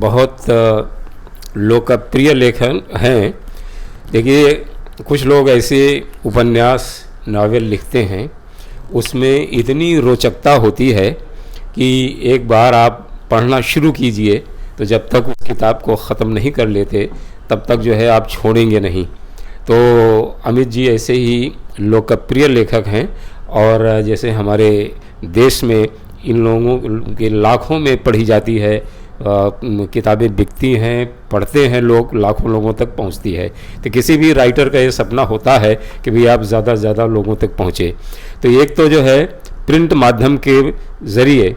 बहुत लोकप्रिय लेखक हैं। देखिए, कुछ लोग ऐसे उपन्यास नावल लिखते हैं, उसमें इतनी रोचकता होती है कि एक बार आप पढ़ना शुरू कीजिए तो जब तक उस किताब को ख़त्म नहीं कर लेते तब तक जो है आप छोड़ेंगे नहीं। तो अमित जी ऐसे ही लोकप्रिय लेखक हैं, और जैसे हमारे देश में इन लोगों के लाखों में पढ़ी जाती है, किताबें बिकती हैं, पढ़ते हैं लोग, लाखों लोगों तक पहुंचती है। तो किसी भी राइटर का ये सपना होता है कि भाई आप ज़्यादा से ज़्यादा लोगों तक पहुँचे। तो एक तो जो है प्रिंट माध्यम के ज़रिए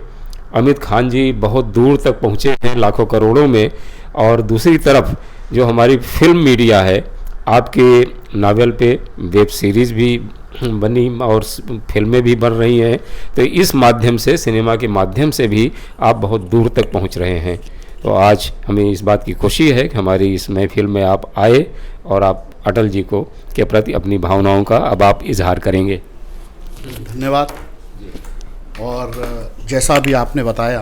अमित खान जी बहुत दूर तक पहुँचे हैं, लाखों करोड़ों में, और दूसरी तरफ जो हमारी फिल्म मीडिया है, आपके नावल पे वेब सीरीज़ भी बनी और फिल्में भी बन रही हैं, तो इस माध्यम से, सिनेमा के माध्यम से भी आप बहुत दूर तक पहुंच रहे हैं। तो आज हमें इस बात की खुशी है कि हमारी इस महफिल में आप आए और आप अटल जी को के प्रति अपनी भावनाओं का अब आप इजहार करेंगे। धन्यवाद। और जैसा भी आपने बताया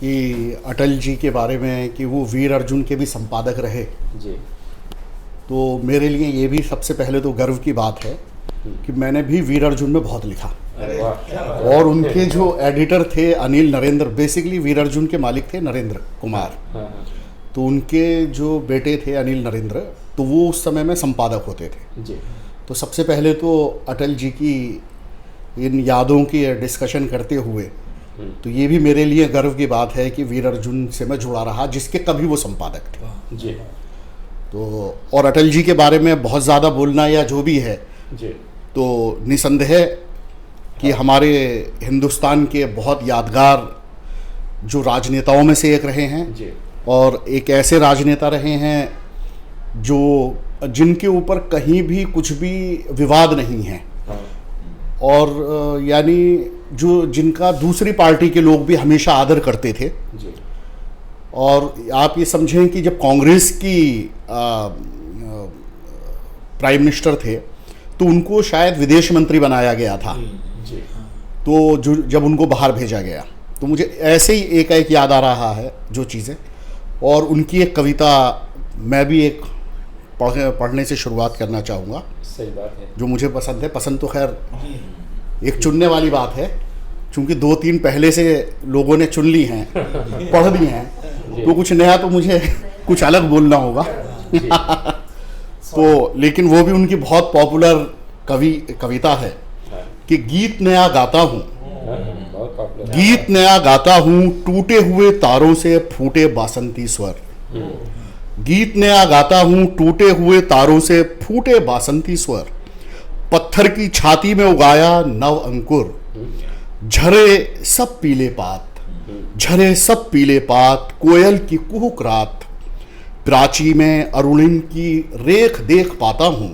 कि अटल जी के बारे में कि वो वीर अर्जुन के भी संपादक रहे जी, तो मेरे लिए ये भी सबसे पहले तो गर्व की बात है कि मैंने भी वीर अर्जुन में बहुत लिखा। और उनके जो एडिटर थे अनिल नरेंद्र, बेसिकली वीर अर्जुन के मालिक थे नरेंद्र कुमार, तो उनके जो बेटे थे अनिल नरेंद्र, तो वो उस समय में संपादक होते थे जी। तो सबसे पहले तो अटल जी की इन यादों की डिस्कशन करते हुए तो ये भी मेरे लिए गर्व की बात है कि वीर अर्जुन से मैं जुड़ा रहा, जिसके कभी वो संपादक थे जी। तो। और अटल जी के बारे में बहुत ज़्यादा बोलना या जो भी है जी, तो निसंदेह कि हमारे हिंदुस्तान के बहुत यादगार जो राजनेताओं में से एक रहे हैं जी। और एक ऐसे राजनेता रहे हैं जो जिनके ऊपर कहीं भी कुछ भी विवाद नहीं है, और यानी जो जिनका दूसरी पार्टी के लोग भी हमेशा आदर करते थे जी। और आप ये समझें कि जब कांग्रेस की प्राइम मिनिस्टर थे तो उनको शायद विदेश मंत्री बनाया गया था जी। तो जो जब उनको बाहर भेजा गया तो मुझे ऐसे ही एक याद आ रहा है जो चीज़ें। और उनकी एक कविता मैं भी एक पढ़ने से शुरुआत करना चाहूँगा। सही बात है। जो मुझे पसंद है, पसंद तो खैर एक चुनने वाली बात है, क्योंकि 2-3 पहले से लोगों ने चुन ली हैं, पढ़ ली हैं, तो कुछ नया तो मुझे कुछ अलग बोलना होगा। तो लेकिन वो भी उनकी बहुत पॉपुलर कविता है कि गीत नया गाता हूँ, गीत नया गाता हूँ, टूटे हुए तारों से फूटे बासंती स्वर। गीत नया गाता हूँ, टूटे हुए तारों से फूटे बासंती स्वर। पत्थर की छाती में उगाया नव अंकुर, झरे सब पीले पात, झरे सब पीले पात, कोयल की कुहुक रात। प्राची में अरुणिम की रेख देख पाता हूँ,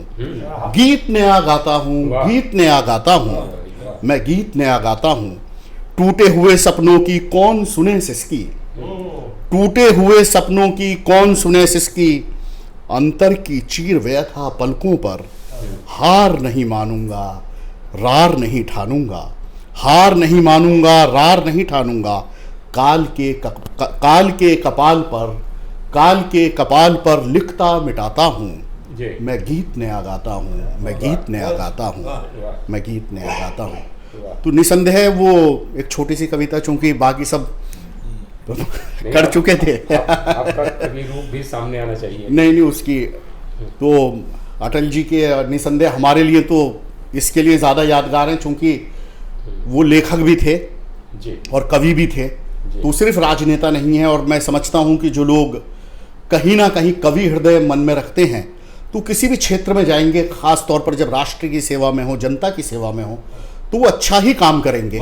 गीत नया गाता हूँ, गीत नया गाता हूँ, मैं गीत नया गाता हूँ। टूटे हुए सपनों की कौन सुने सिसकी, टूटे हुए सपनों की कौन सुने सिसकी। अंतर की चीर व्यथा पलकों पर, हार नहीं मानूंगा, रार नहीं ठानूंगा, हार नहीं मानूंगा, रार नहीं ठानूंगा। काल के कपाल पर लिखता मिटाता हूँ, मैं गीत नया गाता हूँ, मैं गीत नया गाता हूँ, मैं गीत नया गाता हूँ। तो निसंदेह वो एक छोटी सी कविता, चूंकि बाकी सब कर चुके थे। आपका कवि रूप भी सामने आना चाहिए। नहीं उसकी तो अटल जी के निसंदेह हमारे लिए तो इसके लिए ज़्यादा यादगार हैं, चूंकि वो लेखक भी थे जी और कवि भी थे, तो सिर्फ राजनेता नहीं है। और मैं समझता हूँ कि जो लोग कहीं ना कहीं कवि हृदय मन में रखते हैं तो किसी भी क्षेत्र में जाएंगे, खास तौर पर जब राष्ट्र की सेवा में हो, जनता की सेवा में हो, तो वो अच्छा ही काम करेंगे।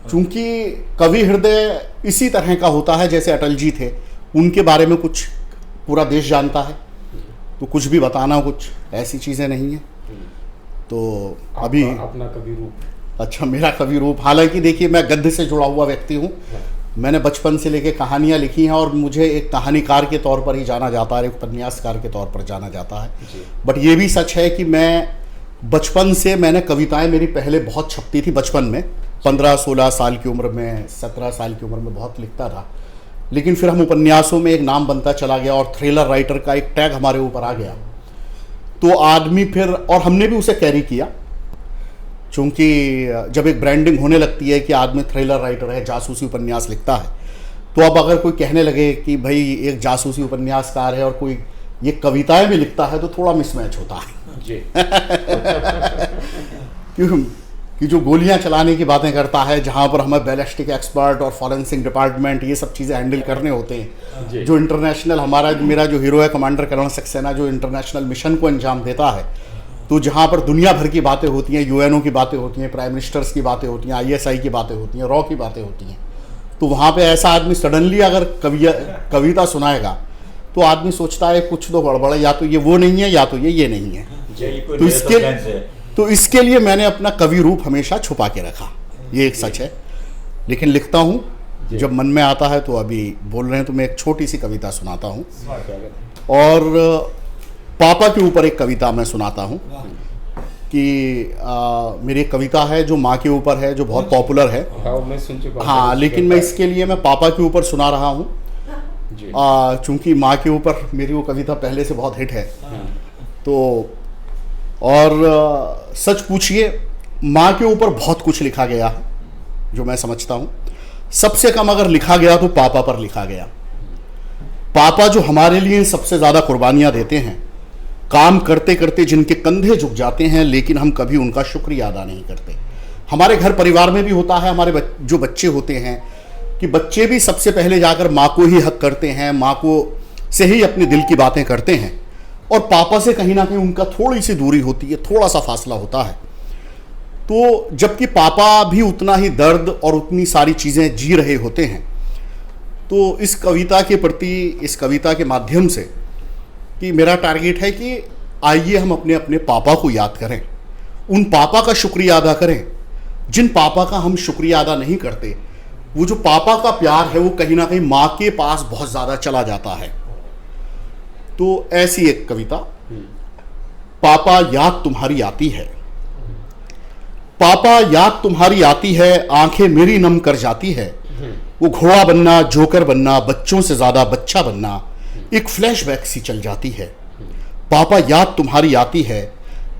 क्योंकि कवि हृदय इसी तरह का होता है जैसे अटल जी थे, उनके बारे में कुछ पूरा देश जानता है, तो कुछ भी बताना कुछ ऐसी चीज़ें नहीं है। तो अभी अपना कवि रूप, अच्छा मेरा कवि रूप, हालांकि देखिए मैं गद्य से जुड़ा हुआ व्यक्ति हूँ, मैंने बचपन से लेके कहानियाँ लिखी हैं और मुझे एक कहानीकार के तौर पर ही जाना जाता है, एक उपन्यासकार के तौर पर जाना जाता है। बट ये भी सच है कि मैं बचपन से, मैंने कविताएं मेरी पहले बहुत छपती थी बचपन में, 15-16 साल की उम्र में, 17 साल की उम्र में बहुत लिखता था। लेकिन फिर हम उपन्यासों में एक नाम बनता चला गया और थ्रिलर राइटर का एक टैग हमारे ऊपर आ गया, तो आदमी फिर, और हमने भी उसे कैरी किया, क्योंकि जब एक ब्रांडिंग होने लगती है कि आदमी थ्रिलर राइटर है, जासूसी उपन्यास लिखता है, तो अब अगर कोई कहने लगे कि भाई एक जासूसी उपन्यासकार है और कोई ये कविताएं भी लिखता है, तो थोड़ा मिसमैच होता है जी। कि जो गोलियां चलाने की बातें करता है, जहां पर हमें बैलिस्टिक एक्सपर्ट और फॉरेंसिक डिपार्टमेंट ये सब चीज़ें हैंडल करने होते हैं, जो इंटरनेशनल मेरा जो हीरो है कमांडर करण सक्सेना, जो इंटरनेशनल मिशन को अंजाम देता है, तो जहां पर दुनिया भर की बातें होती हैं, यूएनओ की बातें होती हैं, प्राइम मिनिस्टर्स की बातें होती हैं, आईएसआई की बातें होती हैं, रॉ की बातें होती हैं, तो वहाँ पे ऐसा आदमी सडनली अगर कविता सुनाएगा तो आदमी सोचता है कुछ तो गड़बड़ है, या तो ये वो नहीं है या तो ये नहीं है। तो इसके लिए मैंने अपना कवि रूप हमेशा छुपा के रखा, ये एक सच है। लेकिन लिखता हूँ जब मन में आता है। तो अभी बोल रहे हैं तो मैं एक छोटी सी कविता सुनाता हूँ, और पापा के ऊपर एक कविता मैं सुनाता हूँ कि मेरी एक कविता है जो माँ के ऊपर है, जो बहुत पॉपुलर है। मैं सुन चुका हूँ। हाँ, लेकिन मैं इसके लिए मैं पापा के ऊपर सुना रहा हूँ, चूँकि माँ के ऊपर मेरी वो कविता पहले से बहुत हिट है। तो और सच पूछिए, माँ के ऊपर बहुत कुछ लिखा गया है जो मैं समझता हूँ। सबसे कम अगर लिखा गया तो पापा पर लिखा गया। पापा जो हमारे लिए सबसे ज़्यादा कुर्बानियाँ देते हैं, काम करते करते जिनके कंधे झुक जाते हैं, लेकिन हम कभी उनका शुक्रिया अदा नहीं करते। हमारे घर परिवार में भी होता है, हमारे जो बच्चे होते हैं, कि बच्चे भी सबसे पहले जाकर माँ को ही हक करते हैं, माँ को से ही अपने दिल की बातें करते हैं, और पापा से कहीं ना कहीं उनका थोड़ी सी दूरी होती है, थोड़ा सा फासला होता है। तो जबकि पापा भी उतना ही दर्द और उतनी सारी चीज़ें जी रहे होते हैं। तो इस कविता के प्रति, इस कविता के माध्यम से, कि मेरा टारगेट है कि आइए हम अपने अपने पापा को याद करें, उन पापा का शुक्रिया अदा करें जिन पापा का हम शुक्रिया अदा नहीं करते। वो जो पापा का प्यार है वो कहीं ना कहीं माँ के पास बहुत ज़्यादा चला जाता है। तो ऐसी एक कविता, पापा याद तुम्हारी आती है। पापा याद तुम्हारी आती है, आंखें मेरी नम कर जाती है। वो घोड़ा बनना, जोकर बनना, बच्चों से ज्यादा बच्चा बनना, एक फ्लैशबैक सी चल जाती है। पापा याद तुम्हारी आती है,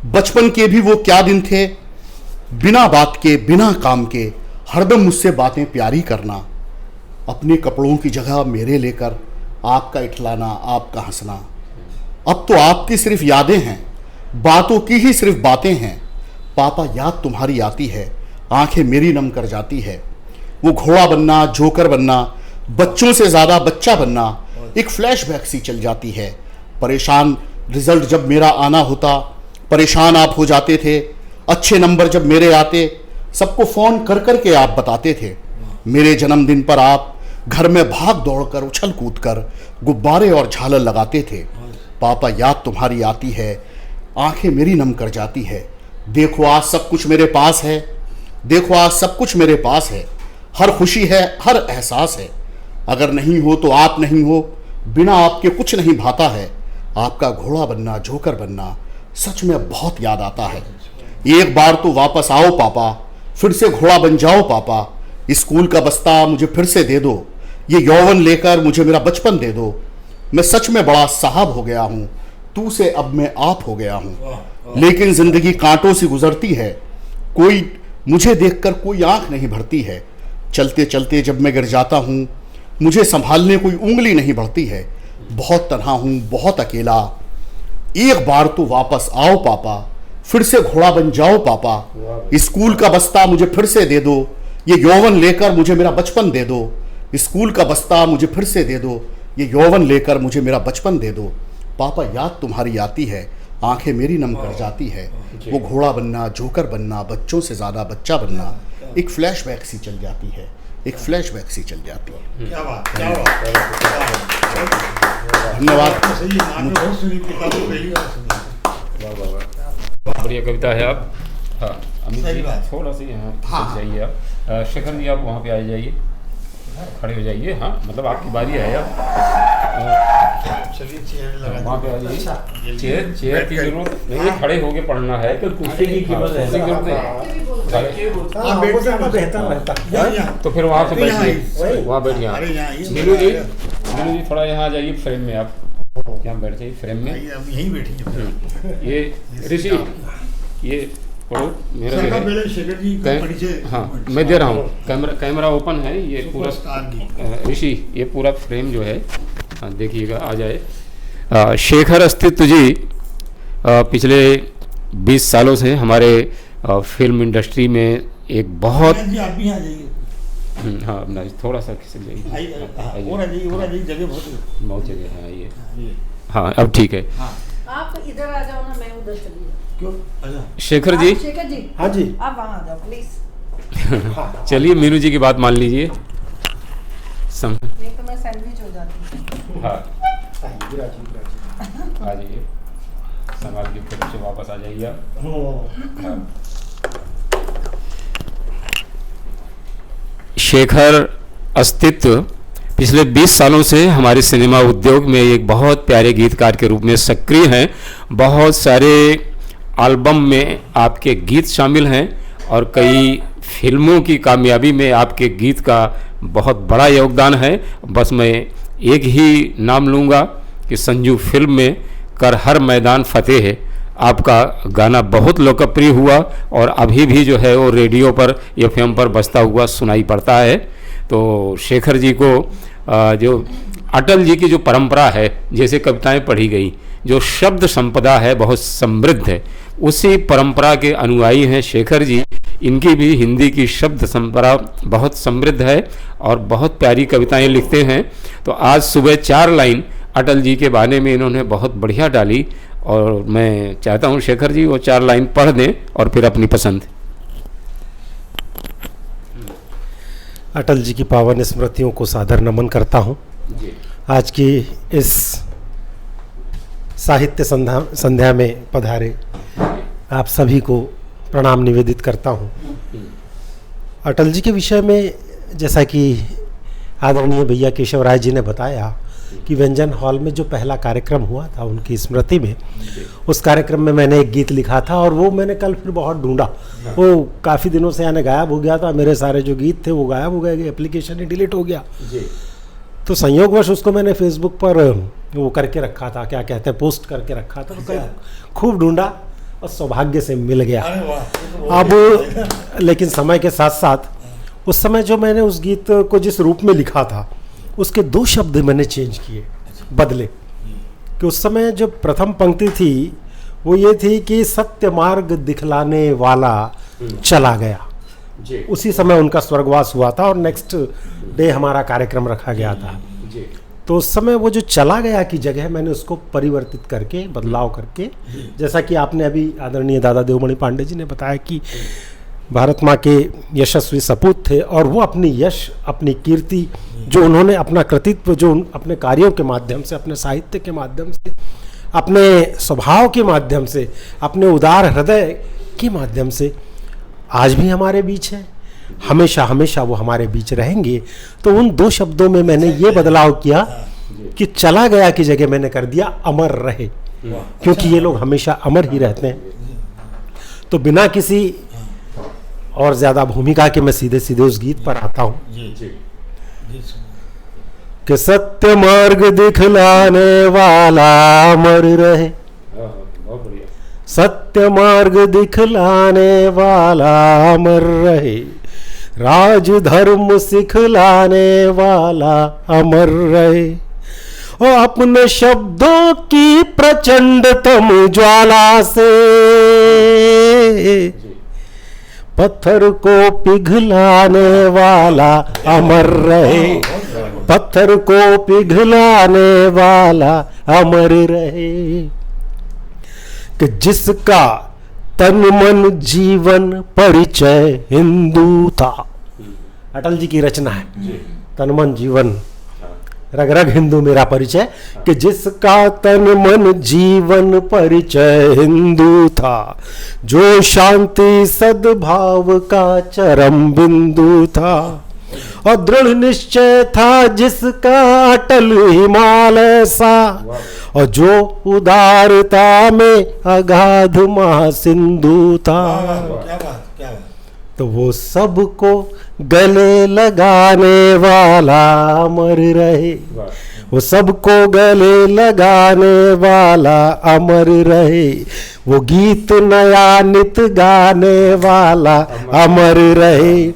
बचपन के भी वो क्या दिन थे, बिना बात के, बिना काम के, हरदम मुझसे बातें प्यारी करना, अपने कपड़ों की जगह मेरे लेकर, आपका इठलाना, आपका हंसना। अब तो आपकी सिर्फ यादें हैं, बातों की ही सिर्फ बातें हैं। पापा याद तुम्हारी आती है, आंखें मेरी नम कर जाती है। वो घोड़ा बनना, जोकर बनना, बच्चों से ज़्यादा बच्चा बनना, एक फ्लैशबैक सी चल जाती है। परेशान रिजल्ट जब मेरा आना होता, परेशान आप हो जाते थे। अच्छे नंबर जब मेरे आते, सबको फ़ोन कर कर के आप बताते थे। मेरे जन्मदिन पर आप घर में भाग दौड़ कर, उछल कूद कर गुब्बारे और झालर लगाते थे। पापा याद तुम्हारी आती है, आंखें मेरी नम कर जाती है। देखो आज सब कुछ मेरे पास है, देखो आज सब कुछ मेरे पास है। हर खुशी है, हर एहसास है। अगर नहीं हो तो आप नहीं हो, बिना आपके कुछ नहीं भाता है। आपका घोड़ा बनना, जोकर बनना सच में बहुत याद आता है। एक बार तो वापस आओ पापा, फिर से घोड़ा बन जाओ पापा। स्कूल का बस्ता मुझे फिर से दे दो, ये यौवन लेकर मुझे मेरा बचपन दे दो। मैं सच में बड़ा साहब हो गया हूँ, तू से अब मैं आप हो गया हूँ। लेकिन जिंदगी कांटों से गुजरती है, कोई मुझे देखकर कोई आंख नहीं भरती है। चलते चलते जब मैं गिर जाता हूँ, मुझे संभालने कोई उंगली नहीं बढ़ती है। बहुत तन्हा हूँ, बहुत अकेला। एक बार तो वापस आओ पापा, फिर से घोड़ा बन जाओ पापा। स्कूल का बस्ता मुझे फिर से दे दो, ये यौवन लेकर मुझे मेरा बचपन दे दो। स्कूल का बस्ता मुझे फिर से दे दो, ये यौवन लेकर मुझे मेरा बचपन दे दो। पापा याद तुम्हारी आती है, आंखें मेरी नम कर जाती है। वो घोड़ा बनना, जोकर बनना, बच्चों से ज़्यादा बच्चा बनना, एक फ्लैशबैक सी चल जाती है, एक फ्लैशबैक सी चल जाती है। क्या बात, क्या बात। धन्यवाद। बढ़िया कविता है। आप हाँ अमित सही जी बात। थोड़ा सा यहाँ हाँ। जाइए आप। शेखर जी आप वहाँ पे आ जाइए, खड़े हो जाइए। हाँ मतलब आपकी बारी है आप चलिए चेयर लगा वहाँ पे आ जाइए। चेयर की जरूरत नहीं है, खड़े होके पढ़ना है। कुर्सी की कीमत है। कुर्सी की जरूरत नहीं। आप बैठते हैं बेहतर रहता। यहाँ तो फिर वहाँ से यहाँ बैठिए, वहाँ बैठिए। अरे यहाँ मीनू जी थोड़ा यहाँ आ जाइए फ्रेम में, आप यहाँ बैठ जाइए फ्रेम में। हम यहीं बैठेंगे। ये ऋषि, ये पढ़ो मेरा जो है शेखर जी का परिचय। हाँ मैं दे रहा हूँ, कैमरा ओपन है, ये पूरा सुपरस्टार गीत। ऋषि ये पूरा फ्रेम जो है, हाँ देखिएगा आ जाए। शेखर अस्तित्व जी पिछले 20 सालों से हमारे फिल्म इंडस्ट्री में एक बहुत जी आप भी आ जाइए। हाँ अपना थोड़ा सा खिसक जाइए, और आ जाइए जगह बहुत जगह है आइए। हाँ अब ठीक है। आप इधर आ जाओ ना, मैं उधर चली जाऊँ। क्यों? अच्छा शेखर जी, शेखर जी, हाँ जी, आप वहाँ आ जाओ प्लीज। चलिए मीनू जी की बात मान लीजिए। नहीं तो मैं सैंडविच हो जाती हूँ। हाँ आ जाइए, संभाल के फिर से वापस आ जाइए आप। हाँ। शेखर अस्तित्व पिछले 20 सालों से हमारे सिनेमा उद्योग में एक बहुत प्यारे गीतकार के रूप में सक्रिय हैं। बहुत सारे एल्बम में आपके गीत शामिल हैं और कई फिल्मों की कामयाबी में आपके गीत का बहुत बड़ा योगदान है। बस मैं एक ही नाम लूँगा कि संजू फिल्म में कर हर मैदान फतेह है, आपका गाना बहुत लोकप्रिय हुआ और अभी भी जो है वो रेडियो पर एफएम पर बजता हुआ सुनाई पड़ता है। तो शेखर जी को जो अटल जी की जो परंपरा है, जैसे कविताएं पढ़ी गई, जो शब्द संपदा है बहुत समृद्ध है, उसी परंपरा के अनुयायी हैं शेखर जी। इनकी भी हिंदी की शब्द संपदा बहुत समृद्ध है और बहुत प्यारी कविताएं लिखते हैं। तो आज सुबह 4 लाइन अटल जी के बारे में इन्होंने बहुत बढ़िया डाली और मैं चाहता हूं शेखर जी वो 4 लाइन पढ़ दें और फिर अपनी पसंद। अटल जी की पावन स्मृतियों को सादर नमन करता हूँ। आज की इस साहित्य संध्या में पधारे आप सभी को प्रणाम निवेदित करता हूँ। अटल जी के विषय में जैसा कि आदरणीय भैया केशव राय जी ने बताया कि व्यंजन हॉल में जो पहला कार्यक्रम हुआ था उनकी स्मृति में, उस कार्यक्रम में मैंने एक गीत लिखा था और वो मैंने कल फिर बहुत ढूंढा। वो काफ़ी दिनों से यानी गायब हो गया था, मेरे सारे जो गीत थे वो गायब हो गए, एप्लीकेशन ही डिलीट हो गया। तो संयोगवश उसको मैंने फेसबुक पर वो करके रखा था, क्या कहते हैं, पोस्ट करके रखा था। तो खूब ढूंढा और सौभाग्य से मिल गया। अब लेकिन समय के साथ साथ उस समय जो मैंने उस गीत को जिस रूप में लिखा था उसके 2 शब्द मैंने चेंज किए, बदले। कि उस समय जो प्रथम पंक्ति थी वो ये थी कि सत्य मार्ग दिखलाने वाला चला गया। उसी समय उनका स्वर्गवास हुआ था और नेक्स्ट डे हमारा कार्यक्रम रखा गया था। तो उस समय वो जो चला गया की जगह मैंने उसको परिवर्तित करके, बदलाव करके, जैसा कि आपने अभी आदरणीय दादा देवमणि पांडे जी ने बताया कि भारत माँ के यशस्वी सपूत थे और वो अपनी यश, अपनी कीर्ति, जो उन्होंने अपना कृतित्व, जो अपने कार्यों के माध्यम से, अपने साहित्य के माध्यम से, अपने स्वभाव के माध्यम से, अपने उदार हृदय के माध्यम से आज भी हमारे बीच है, हमेशा हमेशा वो हमारे बीच रहेंगे। तो उन 2 शब्दों में मैंने ये बदलाव किया कि चला गया की जगह मैंने कर दिया अमर रहे, क्योंकि ये लोग हमेशा अमर ही रहते हैं। तो बिना किसी और ज़्यादा भूमिका के मैं सीधे सीधे उस गीत पर आता हूँ कि सत्य मार्ग दिखलाने वाला अमर रहे, सत्य मार्ग दिखलाने वाला अमर रहे, राज धर्म सिखलाने वाला अमर रहे, और अपने शब्दों की प्रचंडतम ज्वाला से पत्थर को पिघलाने वाला अमर रहे, पत्थर को पिघलाने वाला अमर रहे। कि जिसका तन मन जीवन परिचय हिंदू था। अटल जी की रचना है, तन मन जीवन रग रग हिंदू मेरा परिचय। कि जिसका तन मन जीवन परिचय हिंदू था, जो शांति सद्भाव का चरम बिंदु था, और दृढ़ निश्चय था जिसका अटल हिमालय सा, और जो उदारता में अगाध महासिंधु था। क्या बात, क्या बात। तो वो सबको गले लगाने वाला अमर रहे, वो सबको गले लगाने वाला अमर रहे, वो गीत नया नित गाने वाला अमर रहे,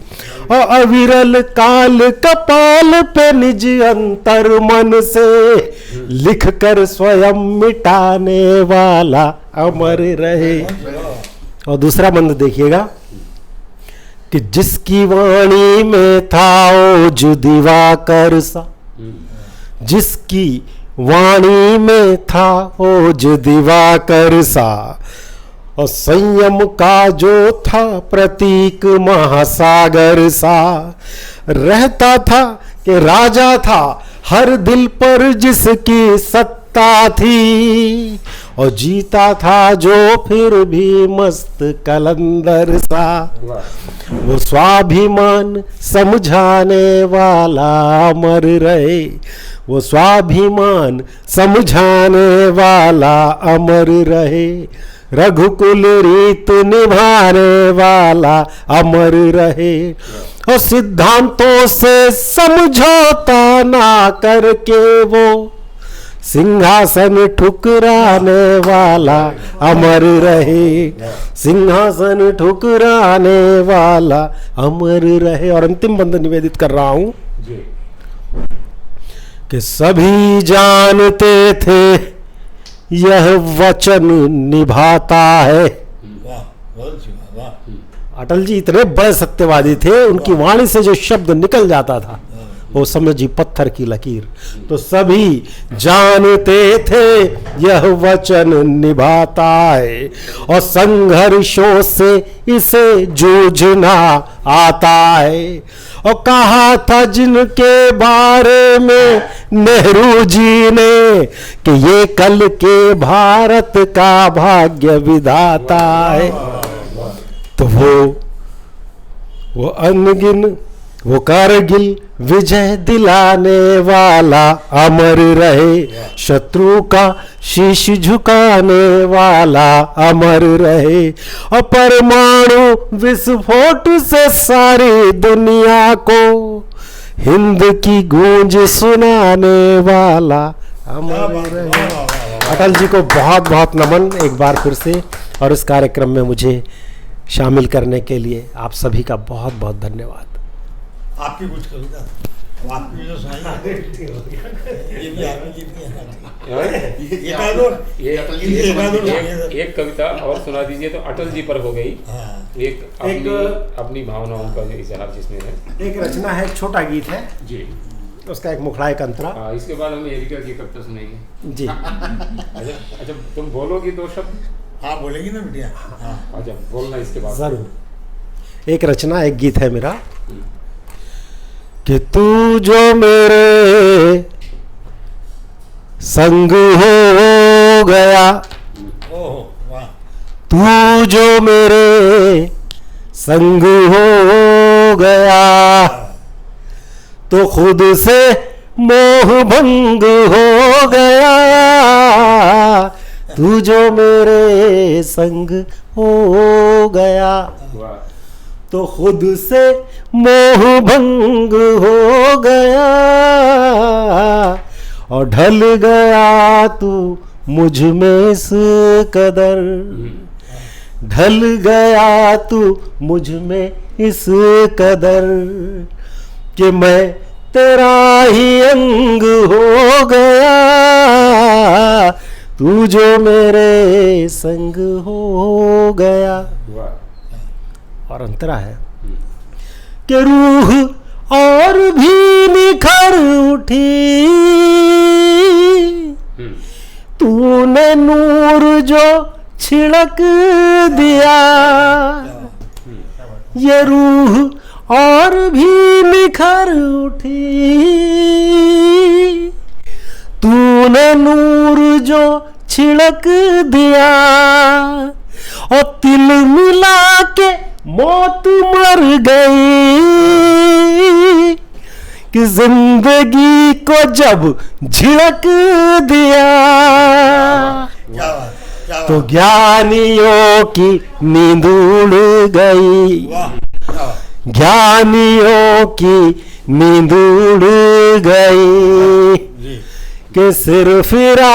और अविरल काल कपाल पे निज अंतर मन से लिख कर स्वयं मिटाने वाला अमर रहे। और दूसरा मंत्र देखिएगा कि जिसकी वाणी में था ओज दिवाकर सा, जिसकी वाणी में था ओज दिवाकर सा, और संयम का जो था प्रतीक महासागर सा, रहता था कि राजा था हर दिल पर जिसकी सत्ता थी, और जीता था जो फिर भी मस्त कलंदर सा, वो स्वाभिमान समझाने वाला अमर रहे, वो स्वाभिमान समझाने वाला अमर रहे, रघुकुल रीत निभाने वाला अमर रहे, और सिद्धांतों से समझौता ना करके वो सिंहासन ठुकराने वाला अमर रहे, सिंहासन ठुकराने वाला अमर रहे। और अंतिम बंद निवेदित कर रहा हूं कि सभी जानते थे यह वचन निभाता है। वाह, बहुत अच्छी बात, वाह। अटल जी इतने बड़े सत्यवादी थे, उनकी वाणी से जो शब्द निकल जाता था वो समझी पत्थर की लकीर। तो सभी जानते थे यह वचन निभाता है, और संघर्षों से इसे जूझना आता है, और कहा था जिनके बारे में नेहरू जी ने कि ये कल के भारत का भाग्य विधाता है। तो वो अनगिन, वो कारगिल विजय दिलाने वाला अमर रहे, शत्रु का शीश झुकाने वाला अमर रहे, और परमाणु विस्फोट से सारी दुनिया को हिंद की गूंज सुनाने वाला अमर रहे। अटल जी को बहुत बहुत नमन एक बार फिर से, और इस कार्यक्रम में मुझे शामिल करने के लिए आप सभी का बहुत बहुत धन्यवाद। आपकी कुछ कविता, आपकी जो सुनाई ये भी आपकी कितनी एक कविता और सुना दीजिए तो अटल जी पर हो गई। एक अपनी भावनाओं का इजहार जिसमें है। एक रचना है, एक छोटा गीत है जी, उसका एक मुखड़ा एक अंतरा। इसके बाद हम एरिका की कविता सुनाएंगे जी। अच्छा, तुम बोलोगी दो शब्द? हाँ बोलेगी ना बिटिया। अच्छा, बोलना इसके बाद जरूर। एक रचना एक गीत है मेरा कि तू जो मेरे संग हो गया, वाह, तू जो मेरे संग हो गया, तो खुद से मोह भंग हो गया, तू जो मेरे संग हो गया, तो खुद से मोह भंग हो गया, और ढल गया तू मुझ में इस कदर, ढल गया तू मुझ में इस कदर, कि मैं तेरा ही अंग हो गया, तू जो मेरे संग हो गया। और अंतरा है कि रूह और भी निखर उठी, तूने नूर जो छिड़क दिया, ये रूह और भी निखर उठी, तूने नूर जो छिड़क दिया, और तिल मिला के मौत मर गई, कि जिंदगी को जब झिड़क दिया, तो ज्ञानियों की नींद उड़ गई, ज्ञानियों की नींद उड़ गई जी कि सिर फिरा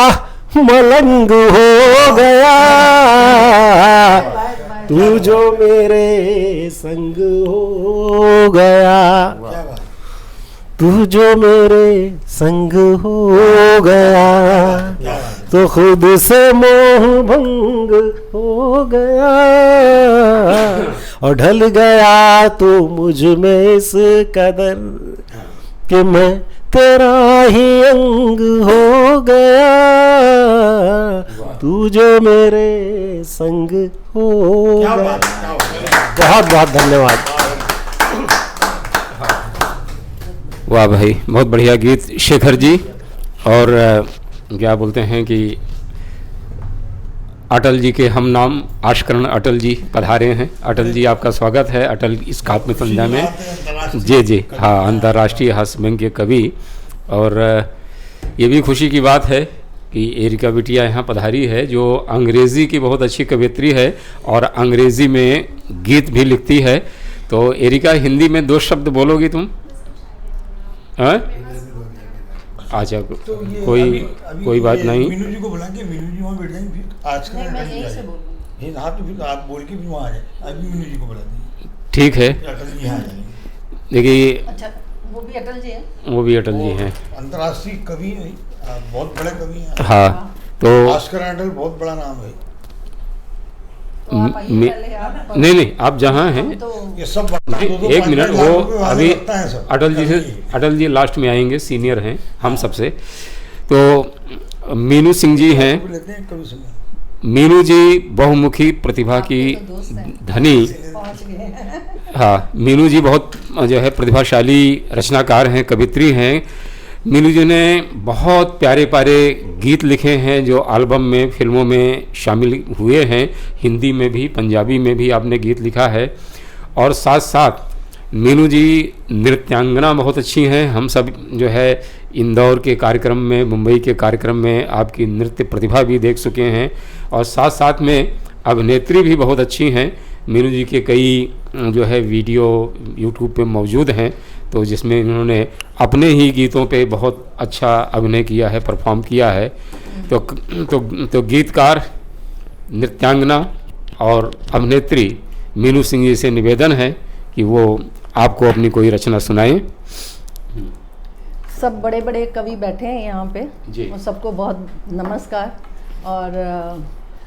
मलंग हो गया, तू जो मेरे संग हो गया, क्या बात तू जो मेरे संग हो गया, क्या बात है। तो खुद से मोह भंग हो गया और ढल गया तू मुझ में इस कदर कि मैं तेरा ही अंग हो गया, तू जो मेरे संग हो क्या गया। बात है, क्या बात है। बहुत बहुत धन्यवाद। वाह भाई, बहुत बढ़िया गीत शेखर जी। और क्या बोलते हैं कि अटल जी के हम नाम आशकरण अटल जी पधारे हैं। अटल जी आपका स्वागत है अटल इस काव्य संध्या में। जी जी हाँ, अंतर्राष्ट्रीय हास्य व्यंग्य के कवि। और ये भी खुशी की बात है कि एरिका बिटिया यहाँ पधारी है, जो अंग्रेज़ी की बहुत अच्छी कवयित्री है और अंग्रेज़ी में गीत भी लिखती है। तो एरिका, हिंदी में 2 शब्द बोलोगी तुम? हाँ अच्छा, कोई बात नहीं। मीनू जी को बुलाएंगे, मीनू जी वहाँ बैठ जाएंगे, फिर आज का नहीं, मैं अटल जी यहीं से आए। बोलूँगी। हाँ तो फिर आप बोल के भी वहाँ आ जाए। अभी मीनू जी को बुला देंगे, ठीक है, अटल जी यहाँ आ जाएंगे। देखिए अच्छा, वो भी अटल जी हैं? वो भी अटल जी हैं। अंतर्राष्ट्रीय कवि है, बहुत बड़े कवि हैं। हाँ तो भास्कर अटल बहुत बड़ा नाम है। तो आप आइए मे- पहले, आप नहीं आप जहाँ हैं, हम तो ये सब एक मिनट, वो अभी सब अटल जी से, अटल जी लास्ट में आएंगे, सीनियर हैं हम सबसे। तो मीनू सिंह जी हैं। लेते हैं कवि समय। मीनू जी बहुमुखी प्रतिभा की आपके तो दोस्त हैं। धनी। पहुंच गए। हाँ, मीनू जी बहुत जो है प्रतिभाशाली रचनाकार हैं, कवित्री हैं। मीनू जी ने बहुत प्यारे प्यारे गीत लिखे हैं जो एल्बम में, फिल्मों में शामिल हुए हैं। हिंदी में भी, पंजाबी में भी आपने गीत लिखा है। और साथ साथ मीनू जी नृत्यांगना बहुत अच्छी हैं। हम सब जो है इंदौर के कार्यक्रम में, मुंबई के कार्यक्रम में आपकी नृत्य प्रतिभा भी देख चुके हैं। और साथ साथ में अभिनेत्री भी बहुत अच्छी हैं। मीनू जी के कई जो है वीडियो यूट्यूब पे मौजूद हैं, तो जिसमें इन्होंने अपने ही गीतों पे बहुत अच्छा अभिनय किया है, परफॉर्म किया है। तो गीतकार, नृत्यांगना और अभिनेत्री मीनू सिंह जी से निवेदन है कि वो आपको अपनी कोई रचना सुनाएं। सब बड़े बड़े कवि बैठे हैं यहाँ पे जी। और सबको बहुत नमस्कार। और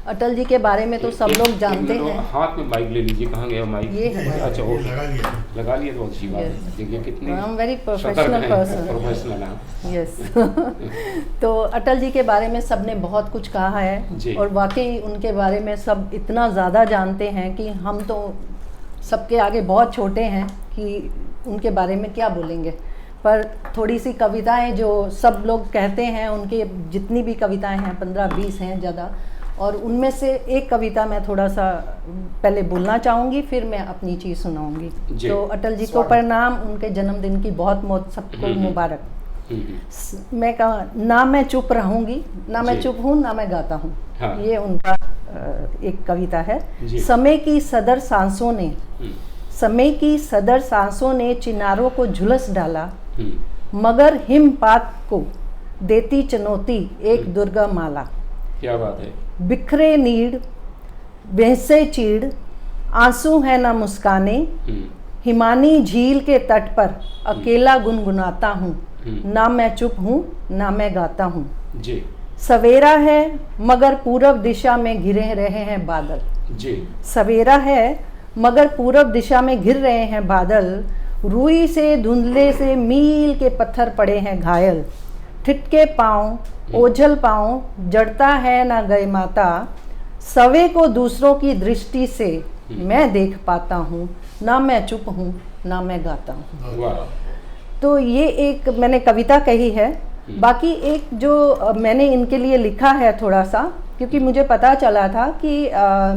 अटल जी के बारे में तो सब लोग जानते हैं। हाथ में माइक ले लीजिए, कहाँ गया माइक? ये है। अच्छा वो लगा लिया। लगा लिया तो अच्छी बात है। Yes. देखिए कितने आई एम वेरी सतर्क प्रोफेशनल हैं, पर्सन। प्रोफेशनल हैं। यस। तो अटल जी के बारे में सबने बहुत कुछ कहा जी। है और वाकई उनके बारे में सब इतना ज़्यादा जानते हैं कि हम तो सबके आगे बहुत छोटे हैं कि उनके बारे में क्या बोलेंगे। पर थोड़ी सी कविताएं जो सब लोग कहते हैं, उनके जितनी भी कविताएं हैं 15-20 हैं ज़्यादा, और उनमें से एक कविता मैं थोड़ा सा पहले बोलना चाहूँगी, फिर मैं अपनी चीज़ सुनाऊँगी। जी। तो अटल जी को प्रणाम, उनके जन्मदिन की बहुत बहुत सबको मुबारक। मैं कहा, ना मैं चुप रहूँगी, ना मैं जी। चुप हूँ, ना मैं गाता हूँ। हाँ। ये उनका एक कविता है। जी। समय की सदर सांसों ने, समय की सदर सांसों ने चिनारों को झुलस डाला, मगर हिमपात को देती चुनौती एक दुर्गा माला। क्या बात है। बिखरे नीड़, बहसे चीड़, आंसू है ना मुस्काने, हिमानी झील के तट पर अकेला गुनगुनाता हूँ, ना मैं चुप हूँ, ना मैं गाता हूँ। जी सवेरा है मगर पूरब दिशा में घिरे रहे हैं बादल। जी सवेरा है मगर पूरब दिशा में घिर रहे हैं बादल, रुई से धुंधले से मील के पत्थर पड़े हैं घायल, ठिठके पाँव, ओझल पाँव, जड़ता है ना गए माता, सवे को दूसरों की दृष्टि से मैं देख पाता हूँ, ना मैं चुप हूँ, ना मैं गाता हूँ। वाह। तो ये एक मैंने कविता कही है। बाकी एक जो मैंने इनके लिए लिखा है थोड़ा सा, क्योंकि मुझे पता चला था कि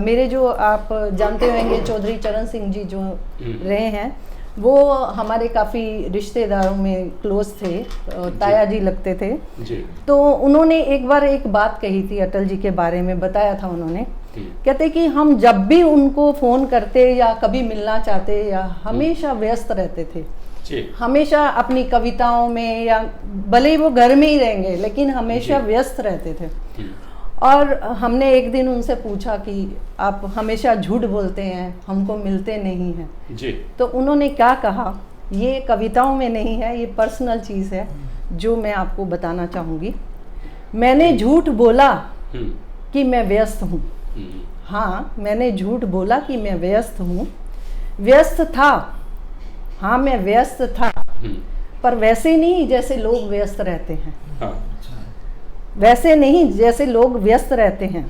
मेरे जो आप जानते होंगे चौधरी चरण सिंह जी जो रहे हैं, वो हमारे काफ़ी रिश्तेदारों में क्लोज थे, ताया जी लगते थे। जी तो उन्होंने एक बार एक बात कही थी अटल जी के बारे में, बताया था उन्होंने कहते कि हम जब भी उनको फ़ोन करते या कभी मिलना चाहते या हमेशा व्यस्त रहते थे, हमेशा अपनी कविताओं में, या भले ही वो घर में ही रहेंगे लेकिन हमेशा व्यस्त रहते थे। और हमने एक दिन उनसे पूछा कि आप हमेशा झूठ बोलते हैं, हमको मिलते नहीं हैं जी। तो उन्होंने क्या कहा, ये कविताओं में नहीं है, ये पर्सनल चीज़ है जो मैं आपको बताना चाहूँगी। मैंने झूठ बोला कि मैं व्यस्त हूँ। हाँ, मैंने झूठ बोला कि मैं व्यस्त हूँ। व्यस्त था, हाँ मैं व्यस्त था, पर वैसे नहीं जैसे लोग व्यस्त रहते हैं। हाँ। वैसे नहीं जैसे लोग व्यस्त रहते हैं।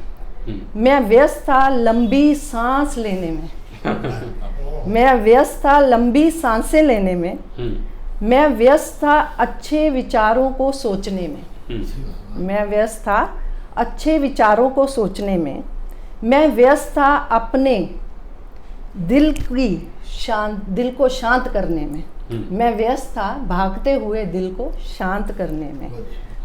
मैं व्यस्त था लंबी सांस लेने में। मैं व्यस्त था लंबी सांसें लेने में। मैं व्यस्त था अच्छे विचारों को सोचने में। मैं व्यस्त था अच्छे विचारों को सोचने में। मैं व्यस्त था अपने दिल को शांत करने में। मैं व्यस्त था भागते हुए दिल को शांत करने में।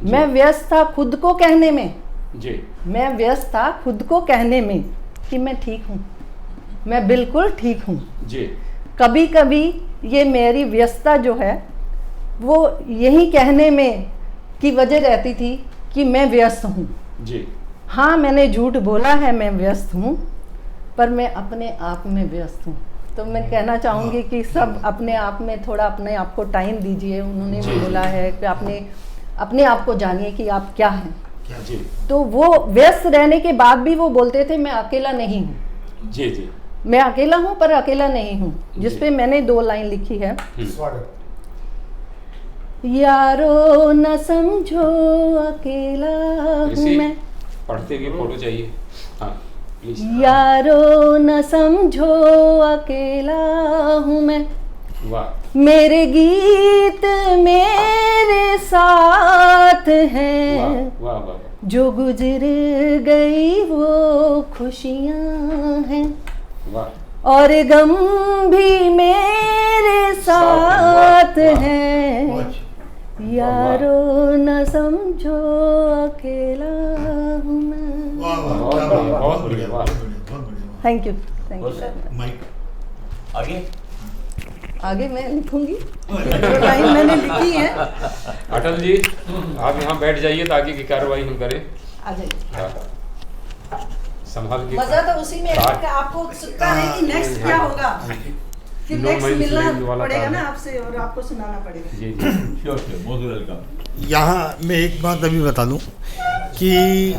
मैं व्यस्त था खुद को कहने में जी। मैं व्यस्त था खुद को कहने में कि मैं ठीक हूँ, मैं बिल्कुल ठीक हूँ जी। कभी कभी ये मेरी व्यस्तता जो है वो यही कहने में की वजह रहती थी कि मैं व्यस्त हूँ जी। हाँ, मैंने झूठ बोला है मैं व्यस्त हूँ, पर मैं अपने आप में व्यस्त हूँ। तो मैं कहना चाहूँगी कि सब अपने आप में थोड़ा अपने आप को टाइम दीजिए। उन्होंने भी बोला है कि अपने आप को जानिए कि आप क्या हैं जी। तो वो व्यस्त रहने के बाद भी वो बोलते थे मैं अकेला नहीं हूँ जी जी। मैं अकेला हूँ पर अकेला नहीं हूँ, जिसपे मैंने 2 लाइन लिखी है। यारो न समझो अकेला हूँ मैं, पढ़ते हुए फोटो चाहिए। हाँ, यारो न समझो अकेला हूँ मैं। वाह। मेरे गीत मेरे साथ हैं। वाह, वाह, वाह। जो गुजर गई वो खुशियाँ हैं। वाह। और गम भी मेरे साथ हैं। यारो न समझो अकेला हूँ मैं। बहुत बढ़िया। Thank you. आगे मैं लिखूंगी, जो लाइन मैंने लिखी है। अटल जी, आप यहाँ बैठ जाइए ताकि की कार्रवाई हम करें। आ जाइए। संभाल के। मजा तो उसी में है कि आपको उत्सुकता है कि नेक्स्ट क्या होगा, कि नेक्स्ट मिलना पड़ेगा ना आपसे और आपको सुनाना पड़ेगा। जी जी, श्योर, बहुत वेलकम। यहाँ मैं एक बात अभी बता दूँ कि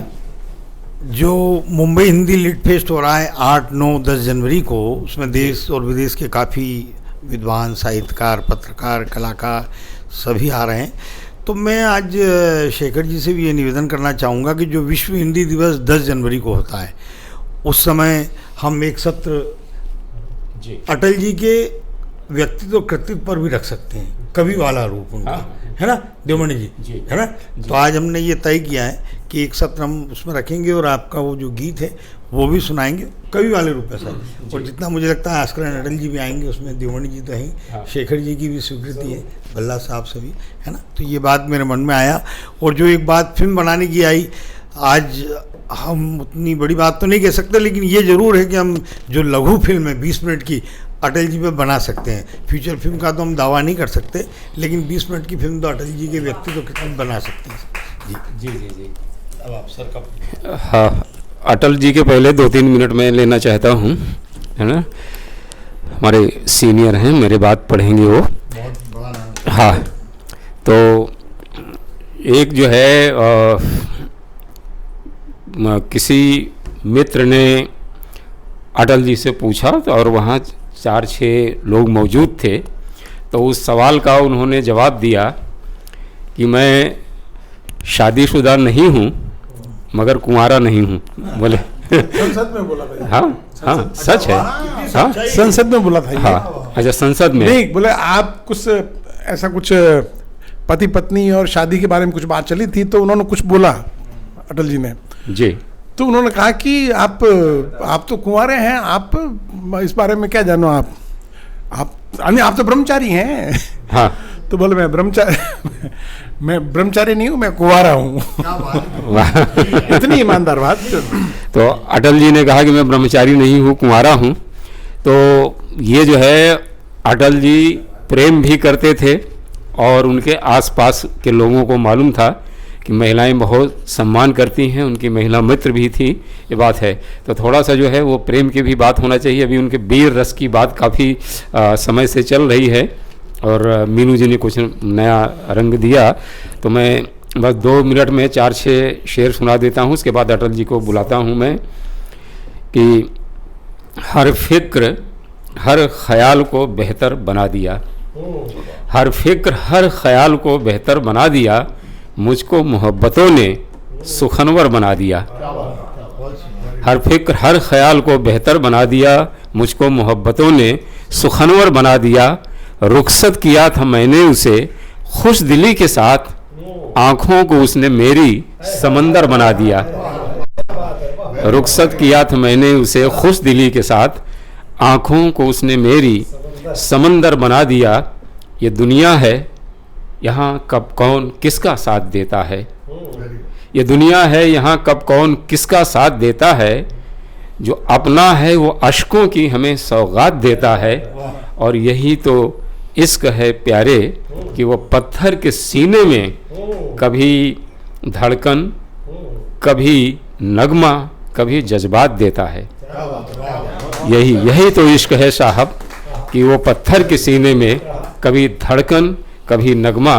जो मुंबई हिंदी लिट फेस्ट हो रहा है 8, 9, 10 जनवरी को, उसमें देश और विदेश के काफ़ी विद्वान, साहित्यकार, पत्रकार, कलाकार सभी आ रहे हैं। तो मैं आज शेखर जी से भी ये निवेदन करना चाहूँगा कि जो विश्व हिंदी दिवस 10 जनवरी को होता है, उस समय हम एक सत्र अटल जी के व्यक्तित्व कृतित्व पर भी रख सकते हैं, कवि वाला रूप उनका, है ना देवमणि जी, है ना। तो आज हमने ये तय किया है कि एक सत्र हम उसमें रखेंगे और आपका वो जो गीत है वो भी सुनाएंगे कवि वाले रूप में सर। और जितना मुझे लगता है आस्कर अटल जी भी आएंगे उसमें, देवमणि जी तो हैं, शेखर जी की भी स्वीकृति है, भल्ला साहब सभी, है ना। तो ये बात मेरे मन में आया। और जो एक बात फिल्म बनाने की आई, आज हम उतनी बड़ी बात तो नहीं कह सकते, लेकिन ये ज़रूर है कि हम जो लघु फिल्म है 20 मिनट की अटल जी पे बना सकते हैं। फीचर फिल्म का तो हम दावा नहीं कर सकते, लेकिन 20 मिनट की फिल्म तो अटल जी के व्यक्तित्व की बना सकते हैं। जी जी जी जी। अब आप सर का। हाँ, अटल जी के पहले 2-3 मिनट में लेना चाहता हूँ, है ना। हमारे सीनियर हैं, मेरे बात पढ़ेंगे वो। हाँ, तो एक जो है किसी मित्र ने अटल जी से पूछा, तो और वहाँ 4-6 लोग मौजूद थे, तो उस सवाल का उन्होंने जवाब दिया कि मैं शादीशुदा नहीं हूँ मगर कुंवारा नहीं हूँ। बोले संसद में बोला था। हाँ हाँ, सच है। हाँ, संसद में बोला था। हाँ, अच्छा, संसद में नहीं बोले आप, कुछ ऐसा कुछ पति पत्नी और शादी के बारे में कुछ बात चली थी, तो उन्होंने कुछ बोला अटल जी ने जी। तो उन्होंने कहा कि आप तो कुंवारे हैं, आप इस बारे में क्या जानो, आप तो ब्रह्मचारी हैं। हाँ। तो बोले मैं ब्रह्मचारी नहीं हूँ, मैं कुंवारा हूँ। इतनी ईमानदार बात। तो अटल जी ने कहा कि मैं ब्रह्मचारी नहीं हूँ, कुंवारा हूँ। तो ये जो है अटल जी प्रेम भी करते थे और उनके आसपास के लोगों को मालूम था कि महिलाएं बहुत सम्मान करती हैं, उनकी महिला मित्र भी थी, ये बात है। तो थोड़ा सा जो है वो प्रेम की भी बात होना चाहिए। अभी उनके वीर रस की बात काफ़ी समय से चल रही है और मीनू जी ने कुछ नया रंग दिया। तो मैं बस 2 मिनट में 4-6 शेर सुना देता हूँ, उसके बाद अटल जी को बुलाता हूँ मैं कि हर फिक्र हर ख्याल को बेहतर बना दिया, हर फिक्र हर ख्याल को बेहतर बना दिया, मुझको मोहब्बतों ने सुखनवर बना दिया। हर फिक्र हर ख्याल को बेहतर बना दिया, मुझको मोहब्बतों ने सुखनवर बना दिया। रुखसत किया था मैंने उसे खुश दिली के साथ, आँखों को उसने मेरी समंदर बना दिया। रुखसत किया था मैंने उसे खुश दिली के साथ, आँखों को उसने मेरी समंदर बना दिया। ये दुनिया है यहाँ कब कौन किसका साथ देता है, ये दुनिया है यहाँ कब कौन किसका साथ देता है, जो अपना है वो अश्कों की हमें सौगात देता है। और यही तो इश्क है प्यारे कि वो पत्थर के सीने में कभी धड़कन कभी नगमा कभी जज्बात देता है। यही तो इश्क है साहब कि वो पत्थर के सीने में कभी धड़कन कभी नगमा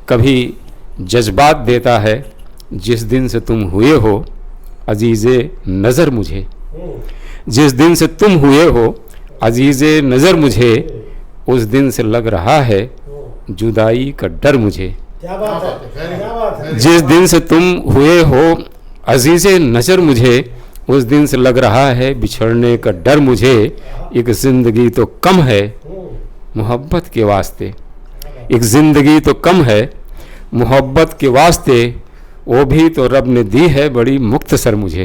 कभी जज्बात देता है। जिस दिन से तुम हुए हो अजीज़े नज़र मुझे, जिस दिन से तुम हुए हो अजीज़े नज़र मुझे, उस दिन से लग रहा है जुदाई का डर मुझे। जिस दिन से तुम हुए हो अजीज़े नज़र मुझे, उस दिन से लग रहा है बिछड़ने का डर मुझे। एक ज़िंदगी तो कम है मोहब्बत के वास्ते, एक ज़िंदगी तो कम है मोहब्बत के वास्ते, वो भी तो रब ने दी है बड़ी मुख्तसर मुझे।